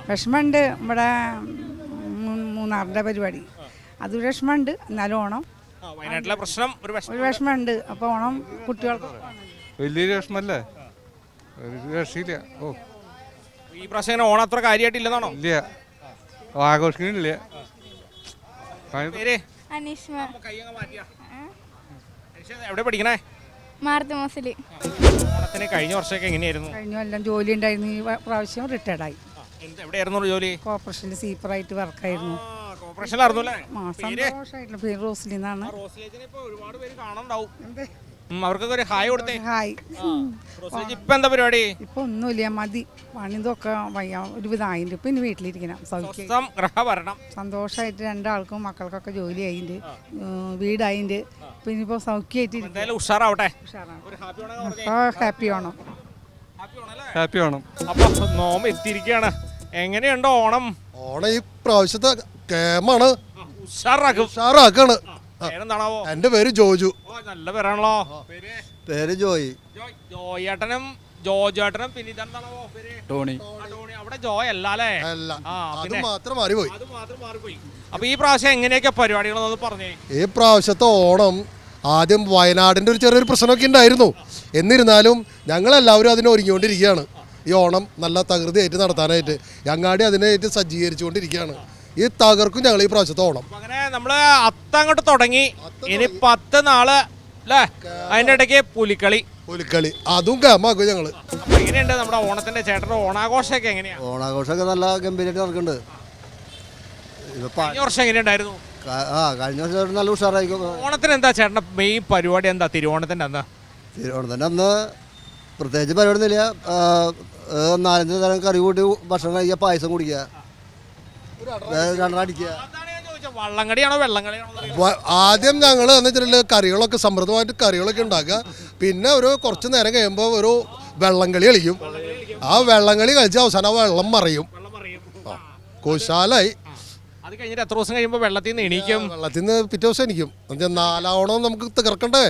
വിഷമമുണ്ട്. ഇവിടെ മൂന്നാറിൻ്റെ പരിപാടി, അത് വിഷമമുണ്ട്. എന്നാലും ഓണം വയനാട്ടിലെ പ്രശ്നം ഒരു വിഷമമുണ്ട്. അപ്പോൾ ഓണം കുട്ടികൾക്ക് വലിയൊരു വിഷമല്ലേ, ഒരു രക്ഷയില്ല. ഈ പ്രാവശ്യം ഓണം അത്ര കാര്യമായിട്ടില്ലെന്നാണോ? ഇല്ല, ആഘോഷിക്കുന്നില്ല. അനീഷ്മ. എവിടെ പഠിക്കണേ? മാർത്തമോസില്. ഓണത്തിന് കഴിഞ്ഞ വർഷമൊക്കെ എങ്ങനെയായിരുന്നു? കഴിഞ്ഞ കൊല്ലം ജോലി ഉണ്ടായിരുന്നു. ഈ പ്രാവശ്യം റിട്ടയർഡായി. എവിടെയായിരുന്നു ജോലി? കോർപ്പറേഷനിൽ സീപ്പറായിട്ട് വർക്കായിരുന്നു. സന്തോഷമായിട്ടുള്ള പേര് റോസ്ലി എന്നാണ്. ഒരുപാട് പേര് കാണണ്ടാവും. അവർക്കൊക്കെ ഒരു ഹായ് കൊടുത്തേ. ഹായ്. ഇപ്പൊ എന്താ പരിപാടി? ഇപ്പൊ ഒന്നുമില്ല, മതി. പണിതൊക്കെ വയ്യ, ഒരുവിധം ആയിട്ടുണ്ട്. ഇപ്പൊ ഇനി വീട്ടിലിരിക്കണം. സന്തോഷമായിട്ട് 2 ആൾക്കും മക്കൾക്കൊക്കെ ജോലി ആയിട്ടുണ്ട്, വീടായിട്ടുണ്ട്. ഇപ്പൊ ഇനിയിപ്പോ സൗഖ്യമായിട്ട് ഉഷാറാവട്ടെ. ഹാപ്പി ഓണം. ഹാപ്പി ഓണം. അപ്പൊ നോമ്പ് എത്തിയിരിക്കുകയാണ്. എങ്ങനെയുണ്ടോ ഓണം? ഓണം ഈ പ്രാവശ്യത്തെ കേമാണ്. ഉഷാറാക്കാണ്. എന്റെ പേര് ജോജു. നല്ല പേരാണല്ലോ. പേര് ജോയി. ജോയേട്ടനും ജോജേട്ടനും പിന്നെ ഇതെന്താണോ പേര്? ടോണി. അവിടെ ജോയ് അല്ലേ? അത് മാത്രം മാറിപ്പോയി. അപ്പൊ ഈ പ്രാവശ്യം എങ്ങനെയൊക്കെ പരിപാടികളൊന്ന് പറഞ്ഞേ. ഈ പ്രാവശ്യത്തെ ഓണം ആദ്യം വയനാടിന്റെ ഒരു ചെറിയൊരു പ്രശ്നമൊക്കെ ഉണ്ടായിരുന്നു. എന്നിരുന്നാലും ഞങ്ങളെല്ലാവരും അതിന് ഒരുങ്ങിക്കൊണ്ടിരിക്കുകയാണ്. ഈ ഓണം നല്ല തകൃതിയായിട്ട് നടത്താനായിട്ട് അങ്ങാടി അതിനായിട്ട് സജ്ജീകരിച്ചുകൊണ്ടിരിക്കുകയാണ്. ഈ തകർക്കും ഞങ്ങൾ ഈ പ്രാവശ്യത്തെ ഓണം. അങ്ങനെ നമ്മള് അത്തങ്ങോട്ട് തുടങ്ങി. ഇനി 10 നാള് അല്ലേ? അതിന്റെ ഇടയ്ക്ക് പുലിക്കളി അതും കേമാക്കും ഞങ്ങള്. എങ്ങനെയുണ്ട് നമ്മുടെ ഓണത്തിന്റെ ചേട്ടന്റെ ഓണാഘോഷമൊക്കെ എങ്ങനെയാ? ഓണാഘോഷമൊക്കെ നല്ല ഗംഭീരമായിട്ട് നടക്കുന്നുണ്ട്. കഴിഞ്ഞ വർഷം എങ്ങനെയുണ്ടായിരുന്നു? കഴിഞ്ഞ വർഷം നല്ല ഉഷാറായിരിക്കും. ഓണത്തിന് എന്താ ചേട്ടന്റെ മെയിൻ പരിപാടി എന്താ? തിരുവോണത്തിന്റെ അന്ന് പ്രത്യേകിച്ച് പരിപാടിയൊന്നുമില്ല. 4-5 തരം കറി കൂട്ടി ഭക്ഷണം കഴിക്കുക, പായസം കുടിക്കുക, രണ്ടടിക്കുക. വള്ളംകളിയാണോ വെള്ളംകളിയാണോ? ആദ്യം ഞങ്ങൾ എന്ന് വെച്ചിട്ടുണ്ടെങ്കിൽ കറികളൊക്കെ സമൃദ്ധമായിട്ട് കറികളൊക്കെ ഉണ്ടാക്കുക. പിന്നെ ഒരു കുറച്ച് നേരം കഴിയുമ്പോൾ ഒരു വെള്ളംകളി കളിക്കും. ആ വെള്ളംകളി കളിച്ച് അവസാനം വെള്ളം മറിയും. കുശാലായി. അത് കഴിഞ്ഞിട്ട് എത്ര ദിവസം കഴിയുമ്പോൾ വെള്ളത്തിൽ നിന്ന് എണീക്കും? വെള്ളത്തിൽ നിന്ന് പിറ്റേ ദിവസം എണീക്കും. 4 ഓണം നമുക്ക് തീർക്കണ്ടേ?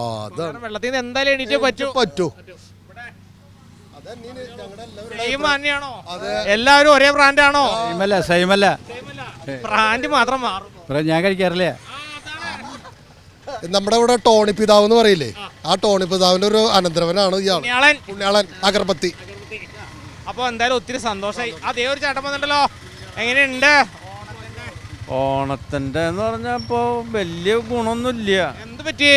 അതാണ്. വെള്ളത്തിൽ നിന്ന് എന്തായാലും എണീറ്റേ പറ്റൂ. എല്ലാവരും ഒരേ ബ്രാൻഡാണോ? ബ്രാൻഡ് മാത്രം മാറും. ഞാൻ കഴിക്കാറില്ല. നമ്മുടെ ഇവിടെ ടോണി പിതാവ് എന്ന് പറയില്ലേ, ആ ടോണി പിതാവിന്റെ ഒരു അനന്തരവനാണ് ഇയാൾ, പുണ്യാളൻ അഗർബത്തി. അപ്പൊ എന്തായാലും ഒത്തിരി സന്തോഷമായി. അതേ ഒരു ചേട്ടൻ വന്നിട്ടുണ്ടല്ലോ. എങ്ങനെയുണ്ട് ഓണത്തിന്റെ എന്ന് പറഞ്ഞപ്പോ വലിയ ഗുണമൊന്നുമില്ല. എന്ത് പറ്റി?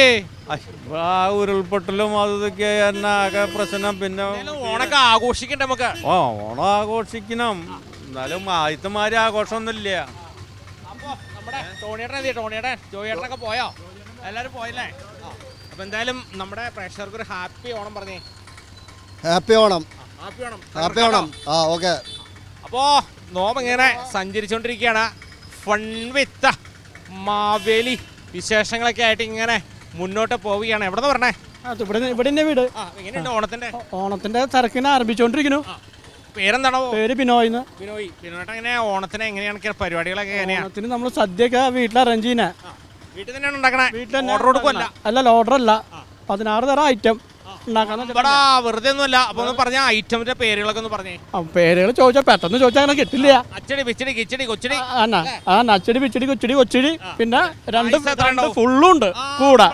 ആ ഉരുൾപൊട്ടലും അതൊക്കെ ആകെ പ്രശ്നം. പിന്നെ ഓണൊക്കെ ആഘോഷിക്കണ്ടേ നമുക്ക്? ഓണം ആഘോഷിക്കണം, എന്നാലും ആദ്യത്തെമാര് ആഘോഷമൊന്നുമില്ല. അപ്പൊ നമ്മുടെ ടോണിയേട്ടൻ ജോയേട്ടനൊക്കെ പോയോ? എല്ലാരും പോയല്ലേ? അപ്പൊ എന്തായാലും നമ്മുടെ പ്രേക്ഷകർക്ക് ഒരു ഹാപ്പി ഓണം പറഞ്ഞേ. ഹാപ്പി ഓണം. ഓക്കെ. അപ്പോ നോമ്പ് ഇങ്ങനെ സഞ്ചരിച്ചോണ്ടിരിക്കുകയാണ്. ഫൺ വിത്ത് മാവേലി വിശേഷങ്ങളൊക്കെ ആയിട്ട് ഇങ്ങനെ മുന്നോട്ട് പോവുകയാണ്. എവിടെ നിന്ന് പറഞ്ഞേ? ഇവിടെ വീട്. എങ്ങനെയുണ്ട് ഓണത്തിന്റെ തിരക്കിനെ ആരംഭിച്ചോണ്ടിരിക്കുന്നു. പേരെന്താണോ? പേര് ബിനോയ്. ബിനോയേട്ടൻ എങ്ങനെ ഓണത്തിന് എങ്ങനെയാണ് പരിപാടികളൊക്കെ? ഓണത്തിന് നമ്മൾ സദ്യയൊക്കെ വീട്ടിൽ അറേഞ്ച് ചെയ്യുന്നേ. വീട്ടിൽ തന്നെയാണ് ഉണ്ടാക്കണേ? ഓർഡർ കൊടുക്കുമല്ല. ഓർഡർ അല്ല, 16 തരം ഐറ്റം വെറുതെ ഒന്നുമല്ല. അപ്പൊ പറഞ്ഞ ഐറ്റമിന്റെ പേരുകളൊക്കെ ഒന്ന് പറഞ്ഞേ. പേരുകൾ ചോദിച്ചാൽ പെട്ടെന്ന് ചോദിച്ചാൽ അങ്ങനെ കിട്ടില്ല. അച്ചടി പിച്ചടി കിച്ചടി കൊച്ചടി. അച്ചടി പിച്ചടി കൊച്ചടി. പിന്നെ 2 ഫുള്ളും ഉണ്ട്. കൂടെ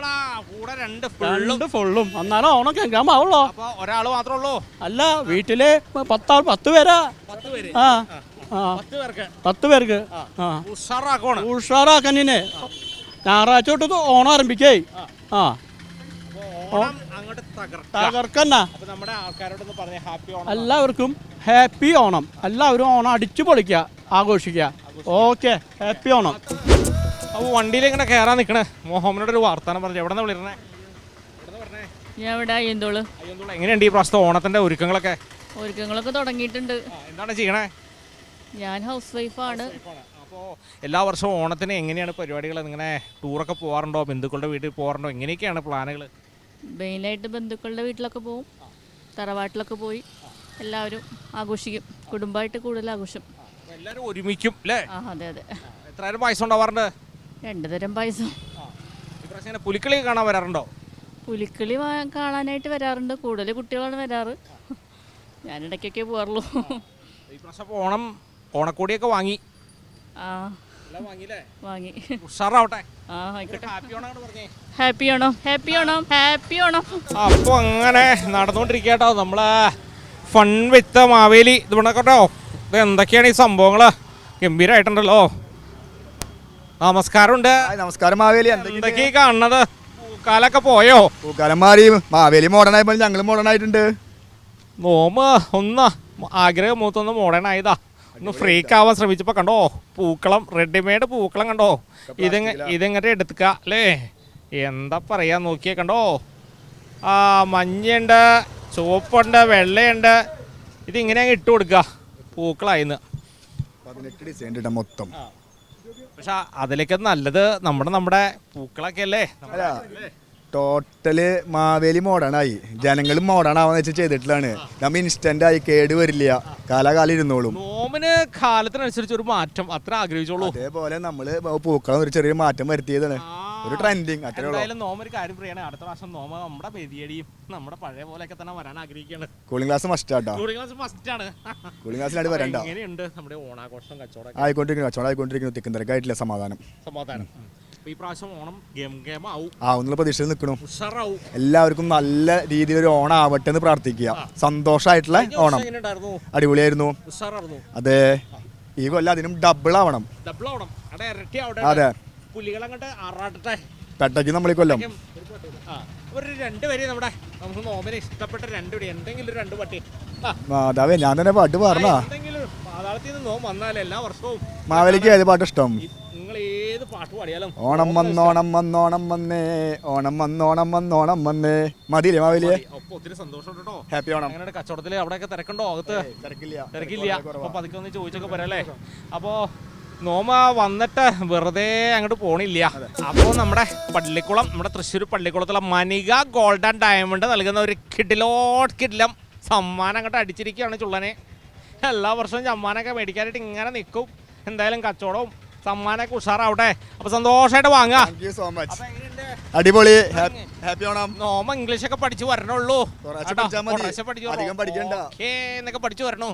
2 ഫുള്ളും. എന്നാലും ഓണം കേൾക്കാൻ പാവുള്ളൂ. ഒരാള് മാത്രമേ ഉള്ളൂ? അല്ല, വീട്ടില് 10 പേരാ. 10 പേർക്ക്. ഉഷാറാക്കാനിനെ ഞായറാഴ്ച തൊട്ട് ഓണം ആരംഭിക്കേ. ആ തകർക്കന്ന. എല്ലാവർക്കും ഹാപ്പി ഓണം. എല്ലാവരും ഓണം അടിച്ചു പൊളിക്കുക, ആഘോഷിക്കുക. Okay, happy Onam. അപ്പോൾ വണ്ടിയിൽ ഇങ്ങനെ കയറാൻ നിൽക്കണേ മോഹമ്മനോട് ഒരു വർത്താനം പറഞ്ഞു. എവിടെ നിന്ന് വിളിക്കണേ? ഞാൻ ഇവിടെ അയ്യന്തോള്. എങ്ങനെയുണ്ട് ഈ പ്രാവശ്യത്തെ ഓണത്തിന്റെ ഒരുക്കങ്ങളൊക്കെ തുടങ്ങിയിട്ടുണ്ട്. എന്താണ് ചെയ്യണേ? ഞാൻ ഹൗസ് വൈഫാണ്. അപ്പോൾ എല്ലാ വർഷവും ഓണത്തിന് എങ്ങനെയാണ് പരിപാടികൾ? ഇങ്ങനെ ടൂറൊക്കെ പോകാറുണ്ടോ? ബന്ധുക്കളുടെ വീട്ടിൽ പോകാറുണ്ടോ? എങ്ങനെയൊക്കെയാണ് പ്ലാനുകൾ? മെയിനായിട്ട് ബന്ധുക്കളുടെ വീട്ടിലൊക്കെ പോവും, തറവാട്ടിലൊക്കെ പോയി എല്ലാവരും ആഘോഷിക്കും. കുടുംബമായിട്ട് കൂടുതൽ ആഘോഷം. എല്ലാവരും ഒരുമിക്കും അല്ലേ? ആ അതെ അതെ. എത്ര പായസം ഉണ്ടാവാറുണ്ട്? 2 തരം പായസം. ഇപ്രാവശ്യം പുലിക്കളി കാണാൻ വരാറുണ്ടോ? പുലിക്കളി കാണാനായിട്ട് വരാറുണ്ട്. കൂടുതൽ കുട്ടികളാണ് വരാറ്. ഞാനിടയ്ക്കൊക്കെ പോകാറുള്ളൂ. ഈ പ്രാവശ്യം ഓണക്കോടിയൊക്കെ വാങ്ങി. ആ വാങ്ങി. ഉഷാറാവട്ടെ. ആ ആയിക്കോട്ടെ. Happy Onam, happy Onam, happy Onam. അപ്പോൾ അങ്ങനെ നടന്നുകൊണ്ടിരിക്കട്ടോ നമ്മളെ ഫൺ വിത്ത് മാവേലി. ഇത് വേണക്കട്ടോ, ഇത് എന്തൊക്കെയാണ് ഈ സംഭവങ്ങൾ? ഗംഭീരമായിട്ടുണ്ടല്ലോ. നമസ്കാരമുണ്ട്. നമസ്കാരം മാവേലി. എന്തൊക്കെയാ കാണുന്നത്? പൂക്കാലൊക്കെ പോയോ? പൂക്കാലം മാറി, മാവേലി മോഡേൺ ആയപ്പോൾ ഞങ്ങൾ മോഡേൺ ആയിട്ടുണ്ട്. ഒന്ന് ആഗ്രഹം മൂത്തൊന്ന് മോഡേൺ ആയതാ. ഒന്ന് ഫ്രീക്ക് ആവാൻ ശ്രമിച്ചപ്പോൾ കണ്ടോ പൂക്കളം, റെഡിമെയ്ഡ് പൂക്കളം കണ്ടോ? ഇതെങ്ങനെ എടുക്കുക അല്ലേ? എന്താ പറയാ, നോക്കിയേ കണ്ടോ. മഞ്ഞയുണ്ട്, ചുവപ്പുണ്ട്, വെള്ളയുണ്ട്. ഇതിങ്ങനെ അങ്ങ് ഇട്ട് കൊടുക്കുക പൂക്കളായിന്ന്. 18 ഡിസൈൻ മൊത്തം. പക്ഷെ അതിലേക്ക് നല്ലത് നമ്മുടെ പൂക്കളൊക്കെ അല്ലേ? ടോട്ടല് മാവേലി മോഡേൺ ആയി, ജനങ്ങളും മോഡേൺ ആവാന്ന് വെച്ചാൽ ചെയ്തിട്ടുള്ളതാണ്. നമ്മ ഇൻസ്റ്റന്റ് ആയി, കേട് വരില്ല, കാലാകാലം ഇരുന്നോളും. നോമിന് കാലത്തിനനുസരിച്ച് ഒരു മാറ്റം അത്ര ആഗ്രഹിച്ചോളൂ. അതേപോലെ നമ്മള് പൂക്കളം ഒരു ചെറിയ മാറ്റം വരുത്തിയതാണ്, ഒരു ട്രെൻഡിങ്. എന്തായാലും നോമൊരു കാര്യം പറയാണ്, അടുത്ത പ്രാവശ്യം നോമ നമ്മുടെ മെതിയടിയും നമ്മുടെ പഴയ പോലെയൊക്കെ തന്നെ വരാൻ ആഗ്രഹിക്കുകയാണ്. കൂളിംഗ് ഗ്ലാസ് മസ്റ്റ് ആട്ടോ. കൂളിംഗ് ഗ്ലാസ് മസ്റ്റ് ആണ്. കൂളിംഗ് ഗ്ലാസ്സിനായിട്ട് വരണ്ട. എങ്ങനെയുണ്ട് നമ്മുടെ ഓണാഘോഷം? കച്ചവടം ആയിക്കൊണ്ടിരിക്കുന്നു. തിക്കും തിരക്കായിട്ടില്ല. സമാധാനം. ഈ പ്രാവശ്യം ഓണം ഗെയിം ആവുന്നുള്ള പ്രതീക്ഷയിൽ നിൽക്കണു. എല്ലാവർക്കും നല്ല രീതിയിൽ ഒരു ഓണം ആവട്ടെ എന്ന് പ്രാർത്ഥിക്കുക. സന്തോഷമായിട്ടുള്ള ഓണം. അടിപൊളിയായിരുന്നു. അതെ, ഈ കൊല്ലം അതിനും ഡബിൾ ആവണം. അതെ, പെട്ടയ്ക്ക് നമ്മൾ ഈ കൊല്ലം ഒരു 2 പേര് നമുക്ക് നോമിന് ഇഷ്ടപ്പെട്ട 2 പേര് എന്തെങ്കിലും 2 പട്ടി. അതാവേ ഞാൻ തന്നെ പാട്ട് പറഞ്ഞ പാതാളത്തിൽ നിന്ന് നോം വന്നാലേ എല്ലാ വർഷവും. മാവേലിക്ക് ഏത് പാട്ട് ഇഷ്ടം? നിങ്ങൾ ഏത് പാട്ട് പാടിയാലും ഓണം വന്നോണം വന്നോണം വന്നേ, ഓണം വന്നോണം വന്നോണം വന്നേ മതിയില്ലേ മാവേലിയെ? ഒത്തിരി സന്തോഷം കേട്ടോ. ഹാപ്പി ഓണം. അങ്ങനെ കച്ചവടത്തില് അവിടെയൊക്കെ തിരക്കുണ്ടോ? അകത്ത് തിരക്കില്ല. അപ്പൊ പതുക്കെ ഒന്ന് ചോദിച്ചൊക്കെ പറയാല്ലേ. അപ്പോ നോമ വന്നിട്ട് വെറുതെ അങ്ങോട്ട് പോണില്ല. അപ്പോൾ നമ്മുടെ തൃശ്ശൂർ പള്ളിക്കുളത്തുള്ള മനിക ഗോൾഡ് ആൻഡ് ഡയമണ്ട് നൽകുന്ന ഒരു കിടിലം സമ്മാനം അങ്ങോട്ട് അടിച്ചിരിക്കുകയാണ് ചുള്ളനെ. എല്ലാ വർഷവും സമ്മാനമൊക്കെ മേടിക്കാനായിട്ട് ഇങ്ങനെ നിൽക്കും. എന്തായാലും കച്ചവടവും സമ്മാനമൊക്കെ ഉഷാറാവട്ടെ. അപ്പൊ സന്തോഷമായിട്ട് വാങ്ങാം. അടിപൊളി. ഹാപ്പി ഓണം. നോമ ഇംഗ്ലീഷൊക്കെ പഠിച്ചു വരണുള്ളൂ. എന്നൊക്കെ പഠിച്ചു വരണു.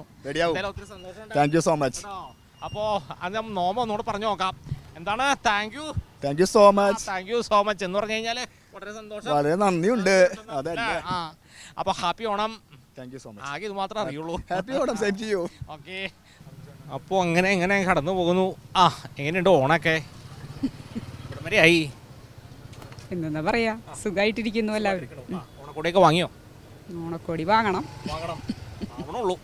Thank you so much. അപ്പോൾ അത് നോമ ഒന്നുകൂടെ പറഞ്ഞു നോക്കാം. എന്താണ്? Thank you so much. Thank you so much എന്ന് പറഞ്ഞു കഴിഞ്ഞാൽ വളരെ സന്തോഷം, വളരെ നന്ദിയുണ്ട്. അപ്പോൾ happy Onam. Thank you so much. ആകെ ഇത് മാത്രമേ അറിയുള്ളൂ. Happy Onam. Same to you. Okay. അപ്പോൾ എങ്ങനെ കടന്നു പോകുന്നു. എങ്ങനെയുണ്ട് ഓണൊക്കെ? ഇവിടെ വരെ ആയി. എന്താ പറയാ, സുഖമായിട്ടിരിക്കുന്നു എല്ലാവരും. ഓണക്കോടിയൊക്കെ വാങ്ങിയോ? ഓണക്കോടി വാങ്ങണം. ആവണുള്ളൂ.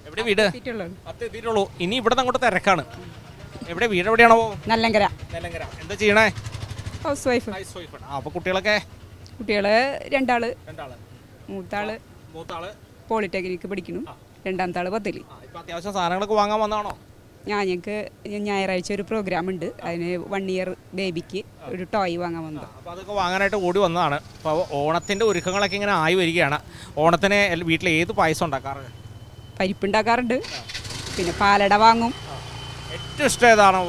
എവിടെ വീട്? എത്തിയിട്ടുള്ളൂ. ഇനി ഇവിടെ അങ്ങോട്ട് തിരക്കാണ്. എവിടെ വീട്? എവിടെയാണോ? നല്ലങ്കര. എന്താ ചെയ്യണേ? House wife. അപ്പൊ കുട്ടികള് 2 മൂത്താള് പോളിടെക്നിക്ക് പഠിക്കുന്നു, രണ്ടാമത്തെ ആള് 10ൽ. അത്യാവശ്യം സാധനങ്ങളൊക്കെ വാങ്ങാൻ വന്നതാണോ? ഞങ്ങൾക്ക് ഞായറാഴ്ച ഒരു പ്രോഗ്രാം ഉണ്ട്, അതിന് 1 ഇയർ ബേബിക്ക് ഒരു ടോയ് വാങ്ങാൻ വന്നത്. അപ്പോൾ അതൊക്കെ വാങ്ങാനായിട്ട് ഓടി വന്നതാണ്. അപ്പോൾ ഓണത്തിൻ്റെ ഒരുക്കങ്ങളൊക്കെ ഇങ്ങനെ ആയി വരികയാണ്. ഓണത്തിന് വീട്ടിൽ ഏത് പായസം ഉണ്ടാക്കാറ്? പരിപ്പുണ്ടാക്കാറുണ്ട്, പിന്നെ പാലട വാങ്ങും. ഏറ്റവും ഇഷ്ടം ഏതാണോ?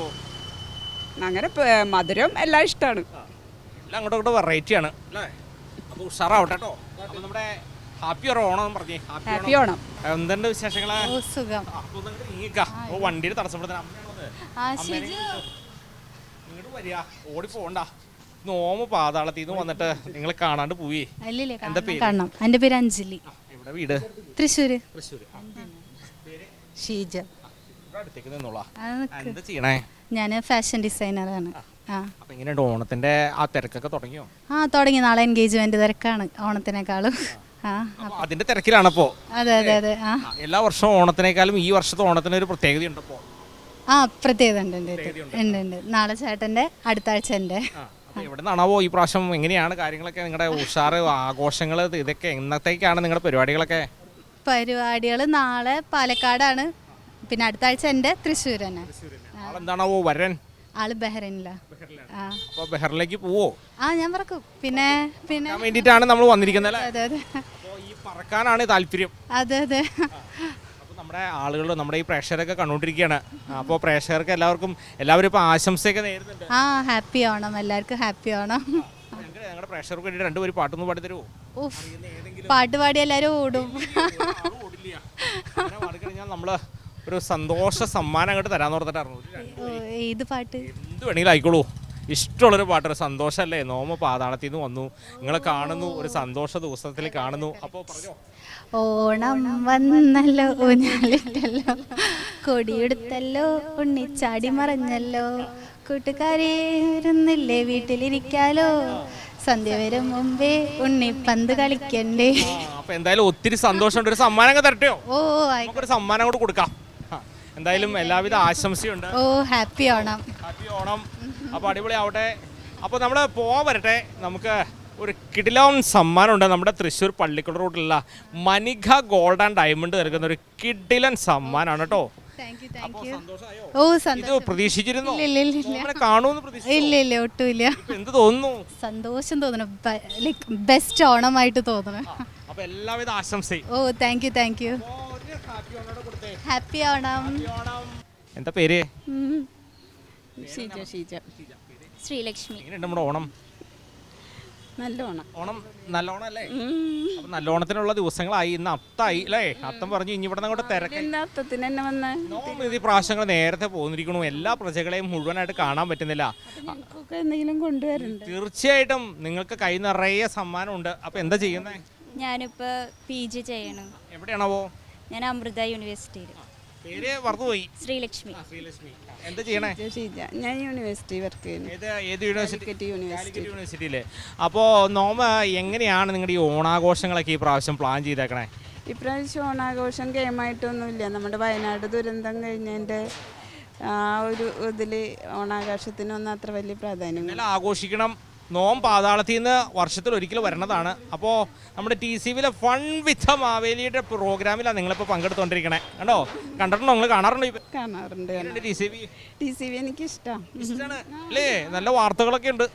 അങ്ങനെ മധുരം എല്ലാം ഇഷ്ടമാണ്. എല്ലാം അങ്ങോട്ടും വെറൈറ്റിയാണ് അല്ലേ? അപ്പോൾ ഉഷാറാവട്ടെ കേട്ടോ. അപ്പോൾ നമ്മുടെ ഹാപ്പി ഓണം പറഞ്ഞേ. ഹാപ്പി ഓണം. എന്തുണ്ട് വിശേഷങ്ങള്? സുഖം. അപ്പോൾ വണ്ടിയിൽ തടസ്സപ്പെടുന്ന ഇങ്ങോട്ട് വരിക, ഓടി പോകണ്ട. നോമ പാതാളത്തിൽ നിന്ന് വന്നിട്ട് നിങ്ങൾ കാണാണ്ട് പോയി. എന്താ പേര്? എൻ്റെ പേര് അഞ്ജലി. എവിടെ വീട്? തൃശ്ശൂർ. ഷീജ. ഞാൻ ഫാഷൻ ഡിസൈനറാണ്. ആ. അപ്പൊ എങ്ങനെയുണ്ട് ഓണത്തിന്റെ ആ തിരക്കൊക്കെ തുടങ്ങിയോ? തുടങ്ങി. നാളെ എൻഗേജ്മെന്റ് തിരക്കാണ് ഓണത്തിനേക്കാളും. അപ്പൊ അതിന്റെ തിരക്കിലാണപ്പോ? അതെ അതെ അതെ. എല്ലാ വർഷവും ഓണത്തിനേക്കാളും ഈ വർഷത്തെ ഓണത്തിന് ഒരു പ്രത്യേകതയുണ്ടപ്പോ? പ്രത്യേകത ഉണ്ട്. നാളെ ചേട്ടൻ്റെ, അടുത്ത ആഴ്ച എൻ്റെ. എവിടെ നിന്നാണാവോ ഈ പ്രാവശ്യം? എങ്ങനെയാണ് കാര്യങ്ങളൊക്കെ, നിങ്ങളുടെ ഉഷാറ് ആഘോഷങ്ങൾ ഇതൊക്കെ എന്നത്തേക്കാണ് നിങ്ങളുടെ പരിപാടികളൊക്കെ? പരിപാടികൾ നാളെ പാലക്കാടാണ്, പിന്നെ അടുത്ത ആഴ്ച എൻ്റെ തൃശ്ശൂർ തന്നെ. എന്താണാവോ വരൻ? ആള് ബഹ്റൈനിലാ. അപ്പൊ ബഹ്റിലേക്ക് പോവോ? ഞാൻ പറക്കും. പിന്നെ വേണ്ടിയിട്ടാണ് നമ്മൾ വന്നിരിക്കുന്നത്. അതെ അതെ. ഈ പറക്കാനാണ് താല്പര്യം. അതെ അതെ. നമ്മുടെ ആളുകൾ, നമ്മുടെ ഈ പ്രേക്ഷകരൊക്കെ കണ്ടുകൊണ്ടിരിക്കുകയാണ്. അപ്പോൾ പ്രേക്ഷകർക്ക് എല്ലാവരും ഇപ്പോൾ ആശംസയൊക്കെ നേരുന്നുണ്ട്. ഹാപ്പി ഓണം, എല്ലാവർക്കും ഹാപ്പി ഓണം. ഞങ്ങളുടെ പ്രേക്ഷകർക്ക് വേണ്ടി രണ്ടുപേരും പാട്ടൊന്നും പാടി തരുമോ? പാട്ട് പാടി എല്ലാവരും ഓടും. പാടിക്കഴിഞ്ഞാൽ നമ്മൾ ഒരു സന്തോഷ സമ്മാനം അങ്ങോട്ട് തരാന്ന് പറഞ്ഞിട്ടായിരുന്നു. ഏത് പാട്ട്? എന്ത് വേണമെങ്കിലും ആയിക്കോളൂ, ഇഷ്ടമുള്ളൊരു പാട്ട്. ഒരു സന്തോഷമല്ലേ, നോമ പാതാളത്തിൽ നിന്ന് വന്നു, നിങ്ങളെ കാണുന്നു, ഒരു സന്തോഷ ദിവസത്തിൽ കാണുന്നു. അപ്പോൾ പറഞ്ഞോ. ഓണം വന്നല്ലോ, ഊഞ്ഞാലിട്ടല്ലോ, കൊടിയെടുത്തല്ലോ, ഉണ്ണിച്ചാടി മറഞ്ഞല്ലോ, കൂട്ടുകാരെ വരുന്നില്ലേ വീട്ടിലിരിക്കാലോ, സന്ധ്യ വരും മുമ്പേ ഉണ്ണിപ്പന്ത് കളിക്കണ്ടേ. അപ്പൊ എന്തായാലും ഒത്തിരി സന്തോഷമുണ്ട്. ഒരു സമ്മാനം തരട്ടെയോ? നമുക്കൊരു സമ്മാനം കൂടെ കൊടുക്കാം. എന്തായാലും എല്ലാവിധ ആശംസയുണ്ട്. ഹാപ്പി ഓണം. ഹാപ്പി ഓണം. അപ്പോൾ അടിപൊളി ആവട്ടെ. അപ്പോൾ നമ്മൾ പോവാൻ വരട്ടെ. നമുക്ക് ഒരു കിടിലൻ സമ്മാനമുണ്ട്. നമ്മുടെ തൃശ്ശൂർ പള്ളിക്കുളം റൂട്ടിലുള്ള മനിക ഗോൾഡ് ആൻഡ് ഡയമണ്ട് നൽകുന്ന ഒരു കിടിലൻ സമ്മാനമാണ് കേട്ടോ. ഇത് പ്രതീക്ഷിച്ചിരുന്നു? ഇല്ല, ഒട്ടുമില്ല. എന്ത് തോന്നുന്നു? സന്തോഷം തോന്നുന്നു. ബെസ്റ്റ് ഓണമായിട്ട് തോന്നുന്നു. അപ്പോൾ എല്ലാവിധ ആശംസയും. Thank you. ഹാപ്പി ഓണം. എന്താ പേര്? ഷീജ. ശ്രീലക്ഷ്മി. എങ്ങനെയുണ്ട് നമ്മുടെ ഓണം? നല്ല ഓണം. ഓണം നല്ല ഓണം അല്ലേ? അപ്പം നല്ല ഓണത്തിനുള്ള ദിവസങ്ങളായി. ഇന്ന് അത്തായി അല്ലേ? അത്തം പറഞ്ഞു ഇനി ഇവിടെ അങ്ങോട്ട് തിരക്ക്. ഈ പ്രാവശ്യങ്ങൾ നേരത്തെ പോന്നിരിക്കണു. എല്ലാ പ്രജകളെയും മുഴുവനായിട്ട് കാണാൻ പറ്റുന്നില്ല. എന്തെങ്കിലും കൊണ്ടുവരണ്ട. തീർച്ചയായിട്ടും നിങ്ങൾക്ക് കൈ നിറയെ സമ്മാനമുണ്ട്. അപ്പം എന്താ ചെയ്യുന്നത്? ഞാനിപ്പോൾ PG ചെയ്യണം. എവിടെയാണോ? ഞാൻ അമൃത യൂണിവേഴ്സിറ്റിയിൽ. പേര് മറന്നുപോയി. ശ്രീലക്ഷ്മി. എന്താ ചെയ്യണേ? ഞാൻ യൂണിവേഴ്സിറ്റി വർക്ക് ചെയ്യുന്നു. ഏത് യൂണിവേഴ്സിറ്റിയിൽ? അപ്പോൾ നോമ എങ്ങനെയാണ് നിങ്ങളുടെ ഈ ഓണാഘോഷങ്ങളൊക്കെ ഈ പ്രാവശ്യം പ്ലാൻ ചെയ്തേക്കണേ? ഇപ്രാവശ്യം ഓണാഘോഷം ഗെയിമായിട്ടൊന്നുമില്ല. നമ്മുടെ വയനാട് ദുരന്തം കഴിഞ്ഞതിൻ്റെ ഒരു ഇതിൽ ഓണാഘോഷത്തിനൊന്നും അത്ര വലിയ പ്രാധാന്യം ആഘോഷിക്കണം. നോം പാതാളത്തിൽ നിന്ന് വർഷത്തിൽ ഒരിക്കൽ വരണതാണ്. അപ്പോൾ നമ്മുടെ TCVയിലെ ഫൺ വിത്ത് മാവേലിയുടെ പ്രോഗ്രാമിലാണ് നിങ്ങളിപ്പോൾ പങ്കെടുത്തുകൊണ്ടിരിക്കണേ. കണ്ടോ? കണ്ടിട്ടുണ്ടോ? നിങ്ങൾ കാണാറുണ്ടോ? കാണാറുണ്ട്. TCV എനിക്ക് ഇഷ്ടമാണ് അല്ലേ? നല്ല വാർത്തകളൊക്കെ ഉണ്ട്.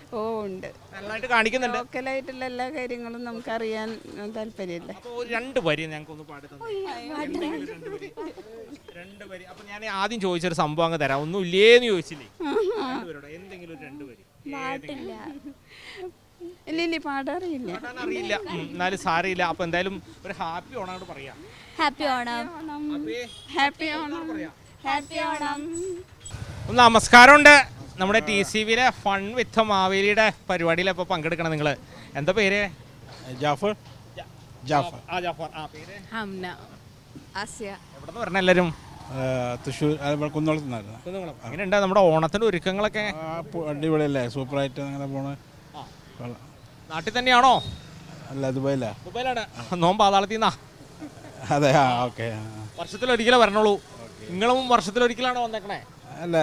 ഉണ്ട്. നന്നായിട്ട് കാണിക്കുന്നുണ്ട്. ലോക്കലായിട്ടുള്ള എല്ലാ കാര്യങ്ങളും നമുക്കറിയാൻ താല്പര്യമില്ല. അപ്പോൾ 2 വരി ഞങ്ങൾക്കൊന്ന് പാടി തന്നെ. 2 വരി. അപ്പോൾ ഞാൻ ആദ്യം ചോദിച്ചൊരു സംഭവം അങ്ങ് തരാം. ഒന്നും ഇല്ലേന്ന് ചോദിച്ചില്ലേ? എന്തെങ്കിലും 2 വരി. ഇല്ല, പാടാറിയില്ല. എന്നാലും സാരമില്ല. അപ്പൊ എന്തായാലും ഒരു ഹാപ്പി ഓണം പറയാം. Happy Onam. Happy Onam. Happy Onam. നമസ്കാരമുണ്ട്. നമ്മുടെ TCVയിലെ ഫൺ വിത്ത് മാവേലിയുടെ പരിപാടിയിൽ ഇപ്പോൾ പങ്കെടുക്കണം നിങ്ങൾ. എന്താ പേര്? ജാഫർ. ഹംന. ആസിയ. എവിടെ നിന്ന് വരണം എല്ലാവരും? തൃശ്ശൂർ കുന്നോളത്തുനിന്നായിരുന്നു. എങ്ങനെയുണ്ട് നമ്മുടെ ഓണത്തിന്റെ ഒരുക്കങ്ങളൊക്കെ? അടിപൊളിയല്ലേ? സൂപ്പറായിട്ട് അങ്ങനെ പോണേ. നാട്ടിൽ തന്നെയാണോ? അല്ല, ദുബായിലാണ്. നോം പാതാളത്തിൽ നിന്നാ? അതെ. ഓക്കെ. വർഷത്തിലൊരിക്കലേ വരണുള്ളൂ. നിങ്ങളും വർഷത്തിലൊരിക്കലാണോ വന്നേക്കണേ? അല്ല,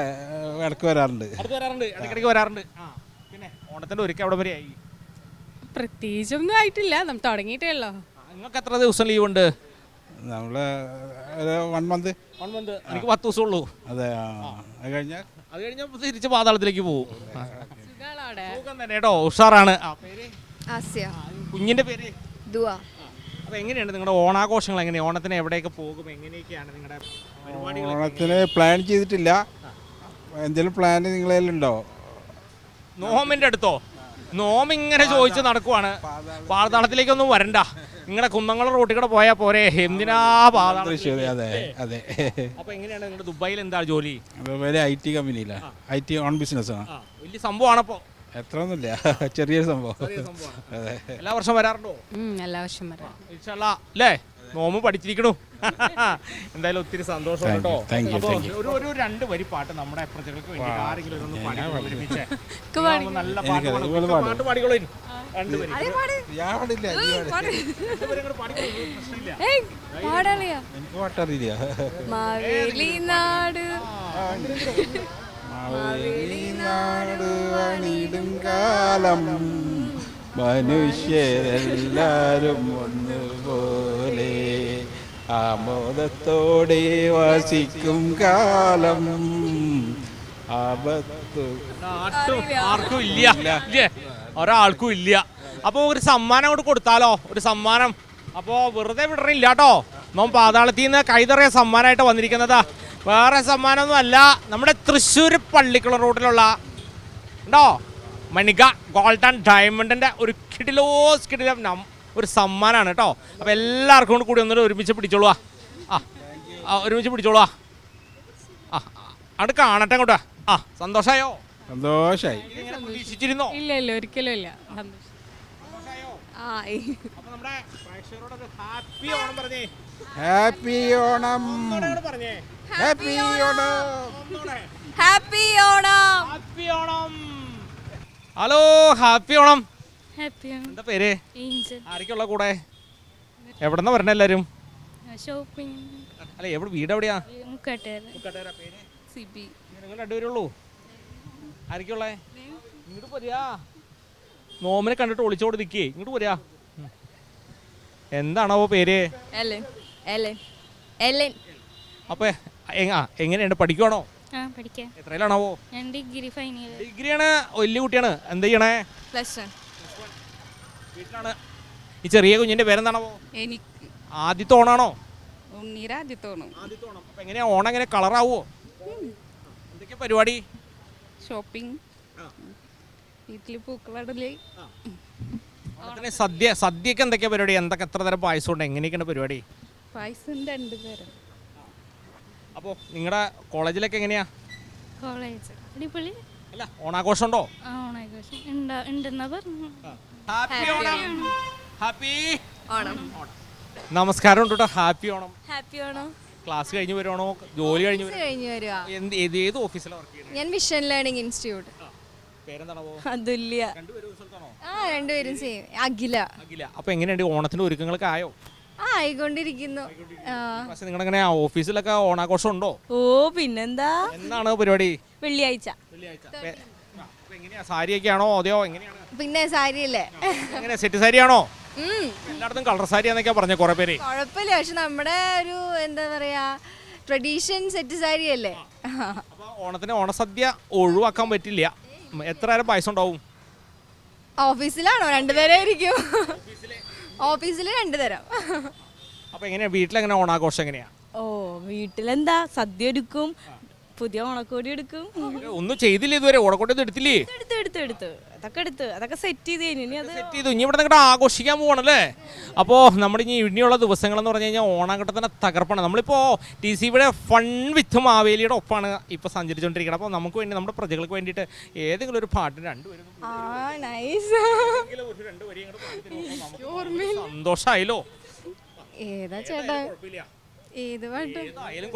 ഇടയ്ക്ക് വരാറുണ്ട്. ഇടയ്ക്കിടയ്ക്ക് വരാറുണ്ട്. പിന്നെ ഓണത്തിന്റെ ഒരുക്കം എവിടെ വരെയായി? പ്രത്യേകിച്ചൊന്നും ആയിട്ടില്ല, നമ്മൾ തുടങ്ങിയിട്ടേ ഉള്ളൂ. നിങ്ങൾക്ക് എത്ര ദിവസം ലീവ് ഉണ്ട്? നമ്മള് 1 മന്ത്. എനിക്ക് 10 ദിവസം ഉള്ളൂ. അതെ. അത് കഴിഞ്ഞാൽ തിരിച്ച് പാതാളത്തിലേക്ക് പോകും. തന്നെ കേട്ടോ, ഉഷാറാണ്. ആസിയ. കുഞ്ഞിന്റെ പേര്? ദുആ. അപ്പൊ എങ്ങനെയാണ് നിങ്ങളുടെ ഓണാഘോഷങ്ങൾ? എങ്ങനെയാണ് ഓണത്തിന് എവിടെയൊക്കെ പോകും? എങ്ങനെയൊക്കെയാണ് നിങ്ങളുടെ പരിപാടികൾ? ഓണത്തിന് പ്ലാൻ ചെയ്തിട്ടില്ല. എന്തെങ്കിലും പ്ലാൻ നിങ്ങളേലുണ്ടോ? നോമിന്റെ അടുത്തോ? നോമിങ്ങനെ ചോദിച്ച് നടക്കുവാണ്. പാതാളത്തിലേക്കൊന്നും വരണ്ട. നിങ്ങളുടെ കുന്നംകുളം റോട്ടിൽ കൂടെ പോയാൽ പോരെ. എന്തിനാ പാതാളം? അതെ. അപ്പൊ എങ്ങനെയാണ് നിങ്ങളുടെ ദുബായിൽ എന്താ ജോലി? ദുബായിലെ IT കമ്പനിയിലാണ്. IT ഓൺ ബിസിനസ്സാണ്. വലിയ സംഭവമാണപ്പോ? എത്ര ഒന്നുമില്ല, ചെറിയൊരു സംഭവം. എല്ലാ വർഷം വരാറുണ്ടോ? എല്ലാ വർഷം വരാം. അല്ലേ? നോമ്പ് പഠിച്ചിരിക്കണു. എന്തായാലും ഒത്തിരി സന്തോഷം കേട്ടോ. അപ്പോൾ ഒരു 2 വരി പാട്ട് നമ്മുടെ പ്രജകൾക്ക് വേണ്ടി ആരെങ്കിലും ഒന്ന് പാടി ഒരുമിച്ച് നല്ല പാട്ട് പാടിക്കോളൂ. 2 വരി കാലം മനുഷ്യരെല്ലാരും ഒന്നുപോലെ ആമോദത്തോടെ വസിക്കും കാലം ആർക്കും ഇല്ല, ഒരാൾക്കും ഇല്ല. അപ്പോൾ ഒരു സമ്മാനം അങ്ങോട്ട് കൊടുത്താലോ? ഒരു സമ്മാനം. അപ്പോൾ വെറുതെ വിടറില്ല കേട്ടോ. നോം പാതാളത്തിൽ നിന്ന് കൈതറിയ സമ്മാനമായിട്ട് വന്നിരിക്കുന്നത് വേറെ സമ്മാനമൊന്നും അല്ല, നമ്മുടെ തൃശ്ശൂർ പള്ളിക്കുളം റൂട്ടിലുള്ള ഉണ്ടോ മണിക ഗോൾഡ് ആൻഡ് ഡയമണ്ടിൻ്റെ ഒരു കിടിലം ഒരു സമ്മാനമാണ് കേട്ടോ. അപ്പോൾ എല്ലാവർക്കും കൊണ്ട് കൂടി ഒന്നുകൂടെ ഒരുമിച്ച് പിടിച്ചോളുക. ഒരുമിച്ച് പിടിച്ചോളുക. അവിടെ കാണട്ടെ അങ്ങോട്ടാ. സന്തോഷമായോ? സന്തോഷായി. പ്രതീക്ഷിച്ചിരുന്നോ? ഇല്ല ഒരിക്കലും ഇല്ല. Happy Onam. Happy Onam. Happy Onam. Happy Onam. Hello, happy Onam. എന്താ പേര്? ആരൊക്കെയുള്ള കൂടെ? എവിടെന്നാ വരണ എല്ലാരും? അല്ല, വീട് എവിടെയാ? നിങ്ങൾ 2 പേരുള്ളൂ? ആരൊക്കെയുള്ളേ? ഇങ്ങോട്ട് പോരാ. നോമിനെ കണ്ടിട്ട് ഒളിച്ചോട് നിൽക്കേ. ഇങ്ങോട്ട് പോരാ. എന്താണോ പേര്? അപ്പൊ എങ്ങനെയുണ്ട്? പഠിക്കുവാണോ? എത്രയിലാണാവോ? ഡിഗ്രിയാണ്. വലിയ കുട്ടിയാണ്. എന്താ ചെയ്യണേ? വീട്ടിലാണ്. ഈ ചെറിയ കുഞ്ഞിന്റെ പേരെന്താണാവോ? ആദ്യത്തെ ഓണാണോ? അപ്പൊ എങ്ങനെയാ ഓണം? എങ്ങനെ കളറാവോ? എന്തൊക്കെയാ പരിപാടി? ഷോപ്പിംഗ്, വീട്ടില് പൂക്കളടല്. സദ്യക്ക് എന്തൊക്കെയാ പരിപാടി? എത്ര തരം പായസം ഉണ്ട്? എങ്ങനെയൊക്കെയാണ് പരിപാടി? പായസം 2 തരം. അപ്പോൾ നിങ്ങളുടെ കോളേജിലൊക്കെ എങ്ങനെയാ? കോളേജ് അടിപൊളി. അല്ല, ഓണാഘോഷം ഉണ്ടോ? ഓണാഘോഷം ഉണ്ടെന്നാ പറഞ്ഞു. ഹാപ്പി ഓണം. നമസ്കാരം ഉണ്ട് കേട്ടോ. Happy Onam. Happy Onam. Class കഴിഞ്ഞ് വരുവാണോ? ജോലി കഴിഞ്ഞ് വരുവാ? ഏത് ഓഫീസിലാണ് വർക്ക് ചെയ്യുന്നത്? ഞാൻ വിഷൻ ലേണിംഗ് ഇൻസ്റ്റിറ്റ്യൂട്ട്. പേരെന്താണോ? അതുല്യ. 2 പേരും സെയിം. അഖില. അപ്പോൾ എങ്ങനെയുണ്ട് ഓണത്തിന്റെ ഒരുക്കങ്ങളൊക്കെ ആയോ? ആയിക്കൊണ്ടിരിക്കുന്നു. പക്ഷെ നിങ്ങളെങ്ങനെ ഓഫീസിലൊക്കെ ഓണാഘോഷം ഉണ്ടോ? പിന്നെന്താ. എന്നാണ് പരിപാടി? വെള്ളിയാഴ്ച. എങ്ങനെയാ, സാരിയൊക്കെ ആണോ? അതെയോ എങ്ങനെയാണ്? പിന്നെ സാരിയല്ലേ? എങ്ങനെ, സെറ്റ് സാരിയാണോ? എല്ലായിടത്തും കളർ സാരിയാന്നൊക്കെ പറഞ്ഞ കുറെ പേര്. കുഴപ്പമില്ല, പക്ഷെ നമ്മുടെ ഒരു എന്താ പറയാ ട്രഡീഷൻ സെറ്റ് സാരി അല്ലേ. ഓണത്തിന് ഓണസദ്യ ഒഴിവാക്കാൻ പറ്റില്ല. എത്ര നേരം പായസം ഉണ്ടാവും? ഓഫീസിലാണോ? 2 തരമായിരിക്കും. ഓഫീസിൽ 2 തരം. അപ്പൊ എങ്ങനെയാ വീട്ടിലെങ്ങനെ ഓണാഘോഷം എങ്ങനെയാ? വീട്ടിലെന്താ സദ്യ എടുക്കും, പുതിയ ഓണക്കോടി എടുക്കും. ഒന്നും ചെയ്തില്ല ഇതുവരെ? ഓണക്കോടി എടുത്തില്ലേ? അതൊക്കെ സെറ്റ് ചെയ്ത് കഴിഞ്ഞു. ഇനി ഇവിടെ നിങ്ങളുടെ ആഘോഷിക്കാൻ പോവാണല്ലേ? അപ്പോൾ നമ്മുടെ ഇനിയുള്ള ദിവസങ്ങളെന്ന് പറഞ്ഞു കഴിഞ്ഞാൽ ഓണാഘട്ടത്തിൻ്റെ തകർപ്പാണ്. നമ്മളിപ്പോൾ TCBയുടെ ഫൺ വിത്ത് മാവേലിയുടെ ഒപ്പമാണ് ഇപ്പോൾ സഞ്ചരിച്ചുകൊണ്ടിരിക്കുന്നത്. അപ്പോൾ നമുക്ക് വേണ്ടി, നമ്മുടെ പ്രജകൾക്ക് വേണ്ടിയിട്ട് ഏതെങ്കിലും ഒരു പാട്ട് 2 വരും സന്തോഷമായല്ലോ. ഏതാ ചേട്ടാ? ഏത് പാട്ട്? എന്തായാലും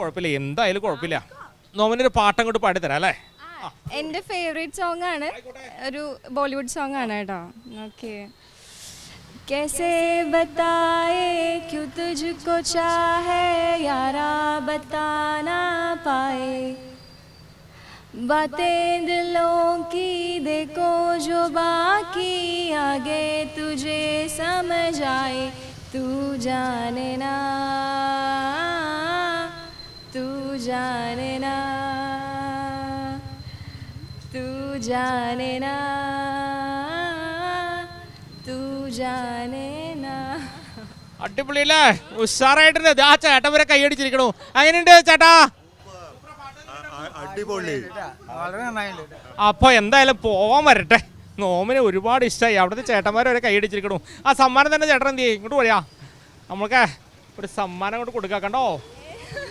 കുഴപ്പമില്ല. നോമിനൊരു പാട്ട് അങ്ങോട്ട് പാടിത്തരാം അല്ലേ? എൻ്റെ ഫേവറേറ്റ് സോങ് ആണ്. ഒരു ബോളിവുഡ് സോങ് ആണ് കേട്ടോ. ഓക്കെ. कैसे बताए क्यों तुझको चाहे यारा बता ना पाए बातें दिलों की देखो जो बाकी आगे तुझे समझ आए तू जाने ना तू जाने ना तू जाने ना तू जाने ना. അടിപൊളിയല്ലേ? ഉഷാറായിട്ടുണ്ട്. ആ ചേട്ടൻ വരെ കൈയടിച്ചിരിക്കണു. അങ്ങനെയുണ്ട് ചേട്ടാ? അപ്പൊ എന്തായാലും പോവാൻ വരട്ടെ. നോമിനെ ഒരുപാട് ഇഷ്ടമായി. അവിടുത്തെ ചേട്ടന്മാരെ വരെ കൈയടിച്ചിരിക്കണു. ആ സമ്മാനം തന്നെ ചേട്ടൻ എന്ത് ചെയ്യും? ഇങ്ങോട്ട് പറയാ, നമ്മൾക്ക് ഒരു സമ്മാനം കൊണ്ട് കൊടുക്കാം. കണ്ടോ,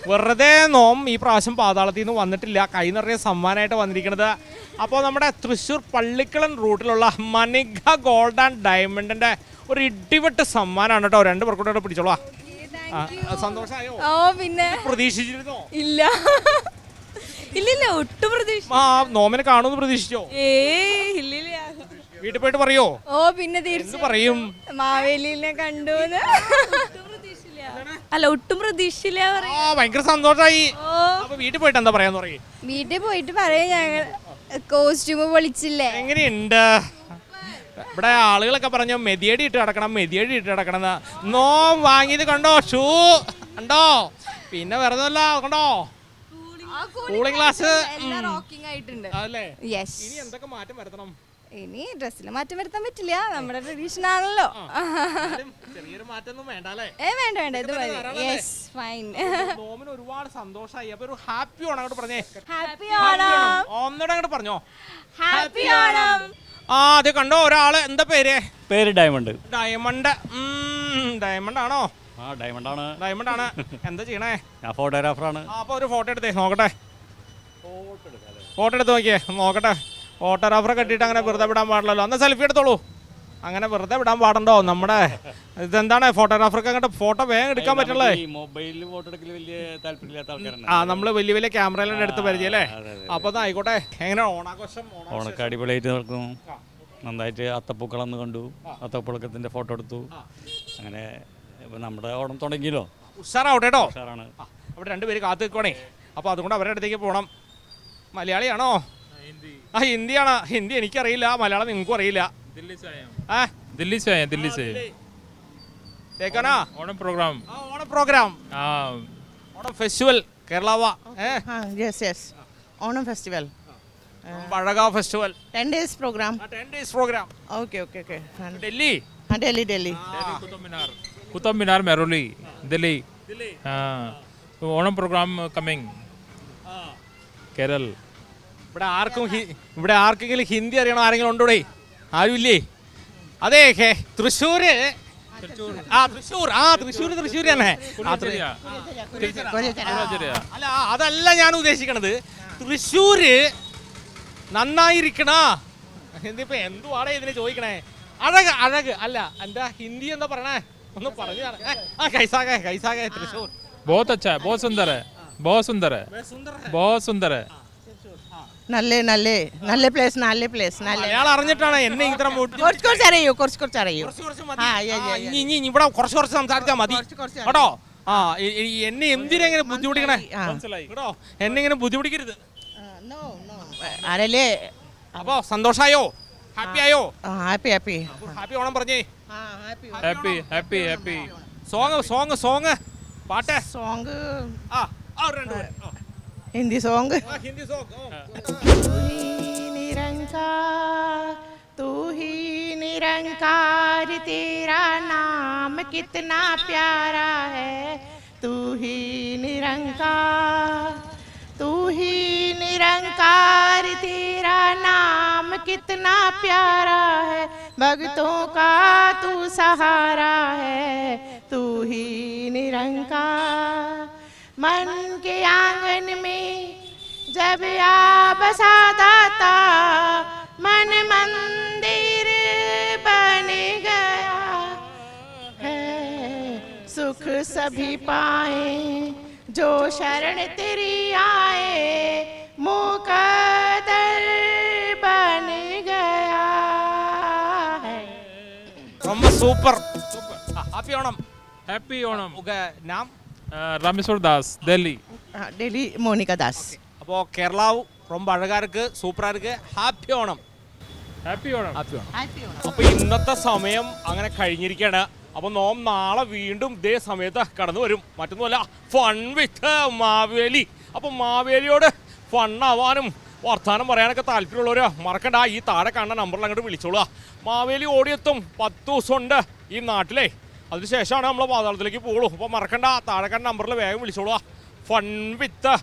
വെറുതെ നോം ഈ പ്രാവശ്യം പാതാളത്തിൽ നിന്ന് വന്നിട്ടില്ല. കൈ നിറയെ സമ്മാനമായിട്ട് വന്നിരിക്കുന്നത്. അപ്പോൾ നമ്മുടെ തൃശ്ശൂർ പള്ളിക്കുളം റൂട്ടിലുള്ള മണിക ഗോൾഡ് ആൻഡ് ഡയമണ്ടിൻ്റെ ഒരു ഇടിവെട്ട് സമ്മാനമാണ് കേട്ടോ. 2 പേർക്കൂടെ പിടിച്ചോളാം. സന്തോഷായോ? ഓ പിന്നെ പ്രതീക്ഷിച്ചിരുന്നോ? ഇല്ല ഇല്ലില്ല ഒട്ടും പ്രതീക്ഷ. നോമിനെ കാണുമെന്ന് പ്രതീക്ഷിച്ചോ? ഇല്ലില്ല. വീട്ടിൽ പോയിട്ട് പറയോ? ഓ പിന്നെ എന്ത് പറയും? മാവേലിനെ കണ്ടു. അല്ല ഒട്ടും പ്രതീക്ഷയില്ല. ഭയങ്കര സന്തോഷായി. അപ്പൊ വീട്ടിൽ പോയിട്ട് എന്താ പറയാന്ന് പറയും? വീട്ടിൽ പോയിട്ട് പറയാ ഞങ്ങൾ കോസ്റ്റ്യൂം പൊളിച്ചില്ലേ. എങ്ങനെയുണ്ട്? ഇവിടെ ആളുകളൊക്കെ പറഞ്ഞു മെതിയടി ഇട്ട് കിടക്കണം നോം വാങ്ങിയത് കണ്ടോ? ഷൂ കണ്ടോ? പിന്നെ വെറുതെ അല്ല കണ്ടോ കൂളിംഗ് ഗ്ലാസ് അതല്ലേ? ഇനി എന്തൊക്കെ മാറ്റം വരുത്തണം? ഇനി ഡ്രസ്സിൽ മാറ്റം വരുത്താൻ പറ്റില്ല, നമ്മുടെ ട്രഡീഷൻ ആണല്ലോ. ചെറിയൊരു മാറ്റൊന്നും വേണ്ടല്ലേ? വേണ്ട ഇത് മതി. ഫൈൻ. നോമിന് ഒരുപാട് സന്തോഷമായി. അപ്പൊ ഒരു ഹാപ്പി ഓണം അങ്ങോട്ട് പറഞ്ഞേ. ഹാപ്പി ഓണം. ഒന്നുകൂടെ അങ്ങോട്ട് പറഞ്ഞോ. ഹാപ്പി ഓണം. അത് കണ്ടോ ഒരാള്. എന്താ പേര്? ഡയമണ്ട്. ഡയമണ്ട് ആണോ? ഡയമണ്ട് ആണ്. എന്താ ചെയ്യണേ? ഞാൻ ഫോട്ടോഗ്രാഫറാണ്. അപ്പൊ ഒരു ഫോട്ടോ എടുത്തേ നോക്കട്ടെ. ഫോട്ടോ എടുത്ത് നോക്കിയേ നോക്കട്ടെ. ഫോട്ടോഗ്രാഫറെ കെട്ടിയിട്ട് അങ്ങനെ വെറുതെ വിടാൻ പാടില്ലല്ലോ. എന്നാ സെൽഫി എടുത്തോളൂ. അങ്ങനെ വെറുതെ വിടാൻ പാടണ്ടോ? നമ്മുടെ ഇതെന്താണ് ഫോട്ടോഗ്രാഫർക്ക് അങ്ങോട്ട് ഫോട്ടോ വേഗം എടുക്കാൻ പറ്റുള്ളേ. മൊബൈലിൽ ഫോട്ടോ എടുക്കൽ വലിയ താല്പര്യമില്ലാത്ത ആൾക്കാരാണ്. നമ്മള് വലിയ ക്യാമറയിലാണ് എടുത്ത് പരിചയല്ലേ. അപ്പൊ ആയിക്കോട്ടെ. എങ്ങനെ ഓണാഘോഷം? ഓണൊക്കെ അടിപൊളിയായിട്ട് നടക്കും. നന്നായിട്ട് അത്തപ്പൂക്കളന്ന് കണ്ടു, അത്തപ്പൂക്കളത്തിന്റെ ഫോട്ടോ എടുത്തു. അങ്ങനെ ഇപ്പൊ നമ്മുടെ ഓണം തുടങ്ങിയല്ലോ. ഉഷാറാവട്ടെ കേട്ടോ. ഉഷാറാണ്. അവിടെ രണ്ടുപേര് കാത്തു നിൽക്കണേ. അപ്പൊ അതുകൊണ്ട് അവരുടെ അടുത്തേക്ക് പോകണം. മലയാളിയാണോ? ഹിന്ദിയാണ്. ഹിന്ദി എനിക്കറിയില്ല, മലയാളം നിങ്ങൾക്കും അറിയില്ല. दिल्ली से आए दिल्ली से देखा ना ओणम प्रोग्राम ओणम फेस्टिवल केरला वा yes Onam festival Badaga festival 10 days program. 10 days program. Okay Delhi Qutub Minar Mehrauli Delhi तो ओणम प्रोग्राम कमिंग केरल. ഇവിടെ ആർക്കെങ്കിലും ഹിന്ദി അറിയണോ? ആരെങ്കിലും ഉണ്ടോടെ? ആരുമില്ലേ? അതെ തൃശ്ശൂര്. തൃശ്ശൂർ തന്നെ. അല്ല അതല്ല ഞാൻ ഉദ്ദേശിക്കണത്. തൃശ്ശൂര് നന്നായിരിക്കണ എന്തിപ്പോ എന്തുവാടെ ഇതിന് ചോദിക്കണേ? അഴക് അല്ല എന്താ ഹിന്ദി എന്താ പറയണേ? ഒന്ന് പറഞ്ഞു കൈസാകെ തൃശ്ശൂർ बहुत अच्छा है, बहुत सुंदर है, बहुत सुंदर है. നല്ല പ്ലേസ്. മലയാളം അറിഞ്ഞിട്ടാണ് എന്നെ ഇത്ര കുറച്ച് അറിയൂ. ഇവിടെ കുറച്ച് സംസാരിച്ചാൽ മതി കേട്ടോ. എന്നെ എന്തിനെങ്ങനെ ബുദ്ധിമുട്ടിക്കണേ കേട്ടോ? എന്നെ ഇങ്ങനെ ബുദ്ധിമുട്ടിക്കരുത്. അപ്പൊ സന്തോഷായോ? ഹാപ്പി ആയോ? ഹാപ്പി ഓണം പറഞ്ഞേ. हैप्पी സോങ് പാട്ട് हिंदी सॉन्ग. तू ही निरंकार तेरा नाम कितना प्यारा है. तू ही निरंकार तेरा नाम कितना प्यारा है. भक्तों का तू सहारा है. तू ही निरंकार. मन के आंगन में जब आ बसा दाता मन मंदिर बन गया है. सुख सभी पाए जो शरण तेरी आए. मुकद्दर बन गया है. ரொம்ப சூப்பர். हैप्पी ओणम. नाम रामेश्वर दास दिल्ली. डेली मोनिका दास. അപ്പോൾ കേരളാവ് ரொம்ப അഴകാ ഇருக்கு, സൂപ്പറാ ഇருக்கு. ഹാപ്പി ഓണം. അപ്പോൾ ഇന്നത്തെ സമയം അങ്ങനെ കഴിഞ്ഞിരിക്കുകയാണ്. അപ്പോൾ നോം നാളെ വീണ്ടും ഇതേ സമയത്ത് കടന്നു വരും. മറ്റൊന്നുമല്ല, ഫൺ വിത്ത് മാവേലി. അപ്പോൾ മാവേലിയോട് ഫണ്ണാവാനും വർത്തമാനം പറയാനൊക്കെ താല്പര്യമുള്ളവർ മറക്കണ്ട, ഈ താഴെ കാണുന്ന നമ്പറിൽ അങ്ങോട്ട് വിളിച്ചോളുക. മാവേലി ഓടിയെത്തും. 10 ദിവസമുണ്ട് ഈ നാട്ടിലെ. അതിനുശേഷമാണ് നമ്മൾ പാതാളത്തിലേക്ക് പോകുള്ളൂ. അപ്പോൾ മറക്കണ്ട, താഴെ കാണുന്ന നമ്പറിൽ വേഗം വിളിച്ചോളുക. ഫൺ വിത്ത്